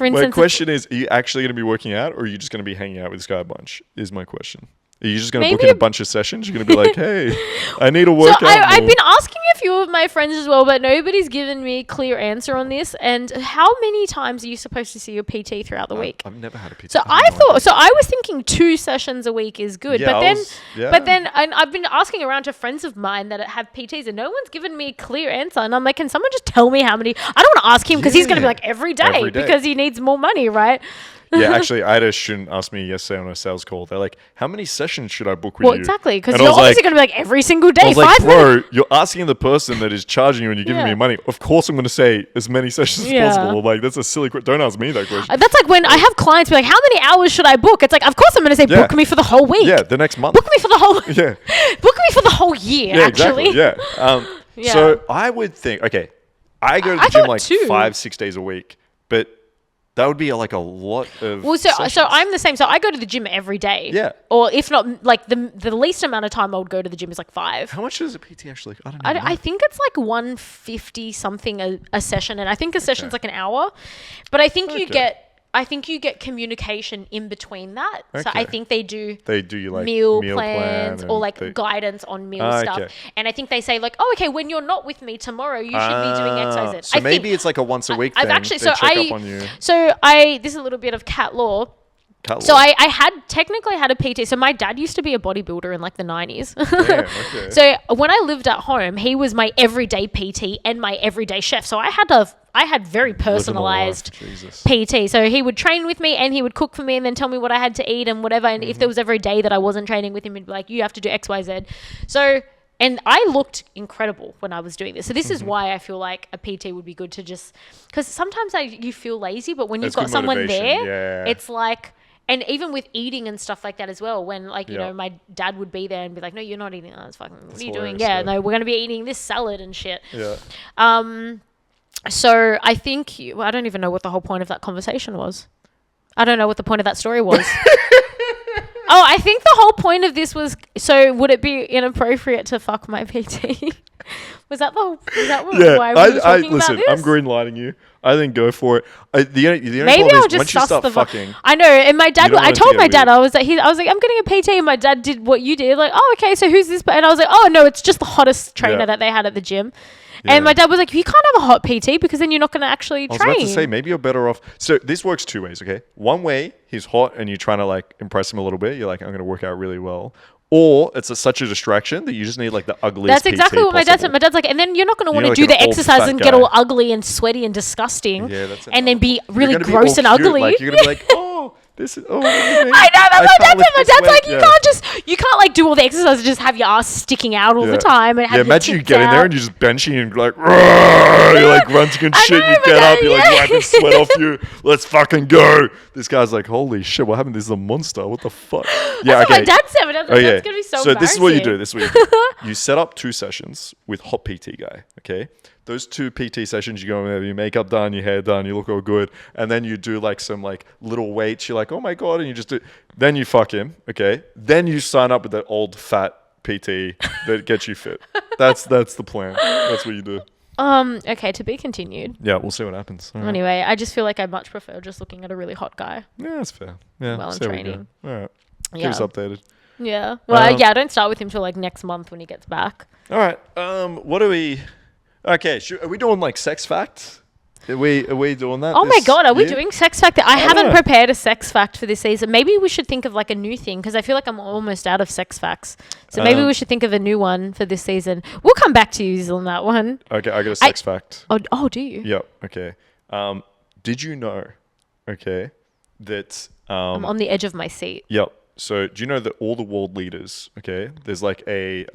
instance. My question is, are you actually going to be working out or are you just going to be hanging out with this guy a bunch? Is my question. Are you just going to book in a bunch of sessions? You're going to be like, hey, I need a workout. I've been asking a few of my friends as well, but nobody's given me a clear answer on this. And how many times are you supposed to see your PT throughout the week? I've never had a PT. So I was thinking 2 sessions a week is good. Yeah, but then I've been asking around to friends of mine that have PTs and no one's given me a clear answer. And I'm like, can someone just tell me how many? I don't want to ask him because he's going to be like every day because he needs more money, right? Yeah, actually, I had a student ask me yesterday on a sales call. They're like, how many sessions should I book with you? Well, exactly, because you're obviously going to be like every single day, 5 minutes. Bro, you're asking the person that is charging you and you're giving me money. Of course I'm going to say as many sessions as possible. That's a silly question. Don't ask me that question. That's like when I have clients be like, how many hours should I book? It's like, of course I'm going to say, book me for the whole week. Yeah, the next month. Book me for the whole book me for the whole year, actually. Exactly, yeah. So I would think, okay, I go to the gym 5-6 days a week, but that would be a lot of sessions. So I'm the same. So I go to the gym every day. Yeah. Or if not, the least amount of time I would go to the gym is 5. How much is a PT actually? I don't know. I think it's $150 something a session, and I think a session's an hour. But I think you get I think you get communication in between that. So I Okay. think they do you like meal plan plans or and like guidance on meal stuff. okay. And I think they say like, oh, okay, when you're not with me tomorrow, you should be doing X, Y, Z. So maybe it's like a once a week thing. I've actually, they check up on you. this is a little bit of cat law. So I had technically had a PT. So my dad used to be a bodybuilder in like the 90s. Damn, okay. So when I lived at home, he was my everyday PT and my everyday chef. So I had very personalized PT. So he would train with me and he would cook for me and then tell me what I had to eat and whatever. And if there was ever a day that I wasn't training with him, he'd be like, you have to do X, Y, Z. So, and I looked incredible when I was doing this. So this is why I feel like a PT would be good to just, because sometimes you feel lazy, but when you've got someone there, it's like, and even with eating and stuff like that as well, when like, you know, my dad would be there and be like, no, you're not eating that. That's fucking, what are you doing? Yeah, no, we're going to be eating this salad and shit. Yeah. So I think, I don't even know what the whole point of that conversation was. I don't know what the point of that story was. Oh, I think the whole point of this was, so would it be inappropriate to fuck my PT? Was that why we were talking listen, about this? I'm green lighting you. I think go for it. The only Maybe problem I'll is just once you suss start the fucking. I know, and my dad. You don't I want it to told get my dad, weird. I was like, I'm getting a PT, and my dad did what you did. Like, oh, okay, so who's this? And I was like, oh no, it's just the hottest trainer that they had at the gym. Yeah. And my dad was like, you can't have a hot PT because then you're not going to actually train. I was about to say, maybe you're better off. So this works two ways, okay? One way, he's hot and you're trying to like impress him a little bit. You're like, I'm going to work out really well. Or it's such a distraction that you just need like the ugliest That's exactly PT what my dad said. possible. My dad's like, and then you're not going to want to like do an the old exercise fat and guy. get all ugly and sweaty and disgusting. Yeah, that's and then be You're really gonna be gross all and cute. ugly. Like, you're going to be like, oh, this is, oh, look at me. I know, that's what my dad said. My dad's like, Yeah. you can't like do all the exercise and just have your ass sticking out all the time. And have your imagine you tits get in there out. and you just benching and like, "Rrrr," you're like grunting and I shit. know, You but get up, then, you're like yeah. wiping sweat off you. Let's fucking go. This guy's like, holy shit, what happened? This is a monster. What the fuck? Yeah, That's what my dad said. My dad's like, that's going to be so So this is what you embarrassing. do. This is what you do. You set up 2 sessions with hot PT guy. Okay. Those 2 PT sessions, you go in there, your makeup done, your hair done, you look all good, and then you do like some like little weights. You're like, oh my god, and you just do. Then you fuck him. Okay. Then you sign up with that old fat PT that gets you fit. That's the plan. That's what you do. Okay, to be continued. Yeah, we'll see what happens. All right. Anyway, I just feel like I much prefer just looking at a really hot guy. Yeah, that's fair. Yeah, While I'm see how we go. training. All right. Keep Yeah. us updated. Yeah. Well, I don't start with him till like next month when he gets back. All right. What are we? Okay. Are we doing like sex facts? Are we doing that? Oh my this god, are we year? doing sex fact? I haven't know. prepared a sex fact for this season. Maybe we should think of like a new thing because I feel like I'm almost out of sex facts. So maybe we should think of a new one for this season. We'll come back to you on that one. Okay, I got a sex fact. Oh, do you? Yep. Okay. Did you know? Okay, that I'm on the edge of my seat. Yep. So do you know that all the world leaders? Okay, there's like a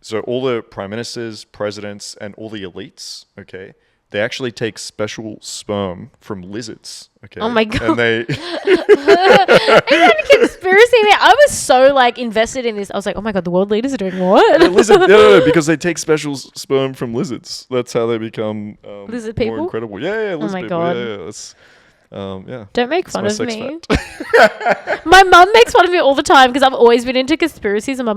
so all the prime ministers, presidents, and all the elites. Okay. They actually take special sperm from lizards. Okay. Oh my god! And they Is that a conspiracy? I was so like invested in this. I was like, oh my god, the world leaders are doing what? no, because they take special sperm from lizards. That's how they become Lizard more people? incredible. Yeah, lizard my people. god. Yeah, that's yeah. Don't make fun That's of my sex me. My mum makes fun of me all the time because I've always been into conspiracies, and my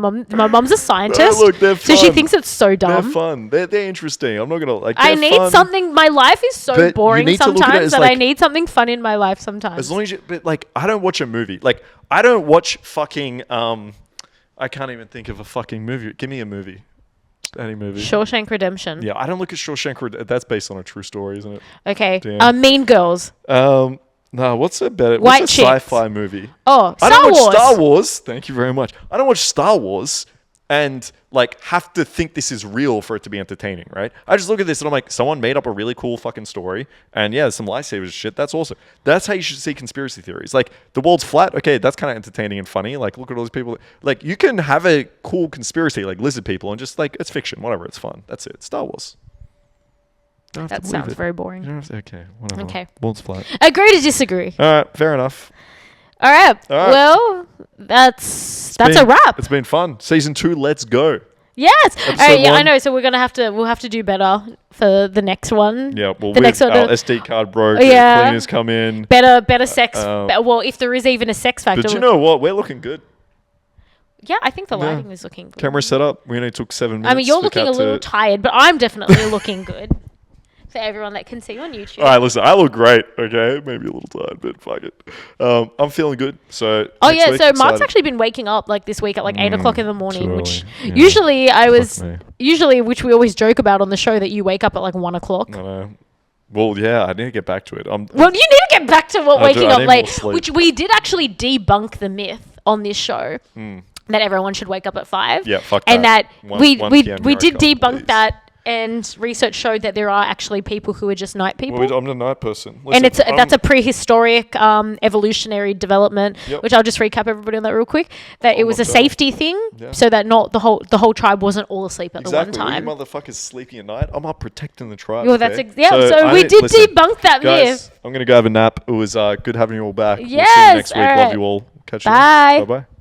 mum's a scientist. Look, they're so she fun. thinks it's so dumb. They're fun. They're interesting. I'm not gonna like. I need fun. something. My life is so But you boring need to look at it sometimes as that like- I need something fun in my life sometimes. As long as you, but like, I don't watch a movie. Like, I don't watch fucking. I can't even think of a fucking movie. Give me a movie. Any movie. Shawshank Redemption. Yeah, I don't look at Shawshank. That's based on a true story, isn't it? Okay. Damn. Mean Girls. No, what's a better? White What's a chicks. sci-fi movie? Oh, I Star don't watch Wars. Star Wars. Thank you very much. I don't watch Star Wars and like have to think this is real for it to be entertaining, right? I just look at this and I'm like, someone made up a really cool fucking story, and yeah, some lightsabers shit. That's awesome. That's how you should see conspiracy theories. Like the world's flat. Okay, that's kind of entertaining and funny. Like look at all these people. Like you can have a cool conspiracy like lizard people and just like it's fiction, whatever. It's fun. That's it. Star Wars. Don't have to That believe sounds it. very You boring. don't have to, okay, whatever. Okay. World's flat. Agree to disagree. All right, fair enough. All right. All right. Well, that's a Been- wrap. It's been fun. Season 2, let's go. Yes. All right. Yeah, I 1. know. So we'll have to do better for the next one. Yeah, well, The next one, our the- SD card broke. Yeah. The cleaners come in. Better sex. Um, Well, if there is even a sex factor. But you know what? We're looking good. Yeah, I think the Yeah. lighting is looking good. Camera set up. We only took 7 minutes. I mean, you're for looking Kat a little to- tired, but I'm definitely looking good. for everyone that can see on YouTube. All right, listen, I look great, okay? Maybe a little tired, but fuck it. I'm feeling good. So Oh next yeah, week, so Mark's excited. actually been waking up like this week at like 8 o'clock in the morning, too which early. Yeah. usually which we always joke about on the show that you wake up at like 1 o'clock. No. Well, yeah, I need to get back to it. Well, you need to get back to what I do, waking I up need late, more sleep. which we did actually debunk the myth on this show that everyone should wake up at 5. Yeah, fuck and that. that 1 we PM did America, debunk please. that, and research showed that there are actually people who are just night people. Well, I'm the night person. And Listen, that's a prehistoric evolutionary development, Yep. which I'll just recap everybody on that real quick. That it was a not bad. safety thing, Yeah. so that not the whole tribe wasn't all asleep at exactly. the one time. You motherfuckers sleeping at night. I'm up protecting the tribe. Well, that's okay? so we did listen, debunk that guys, myth. I'm gonna go have a nap. It was good having you all back. We'll see you Yes, next week. all Love right. you all. Catch you. Bye. Bye bye.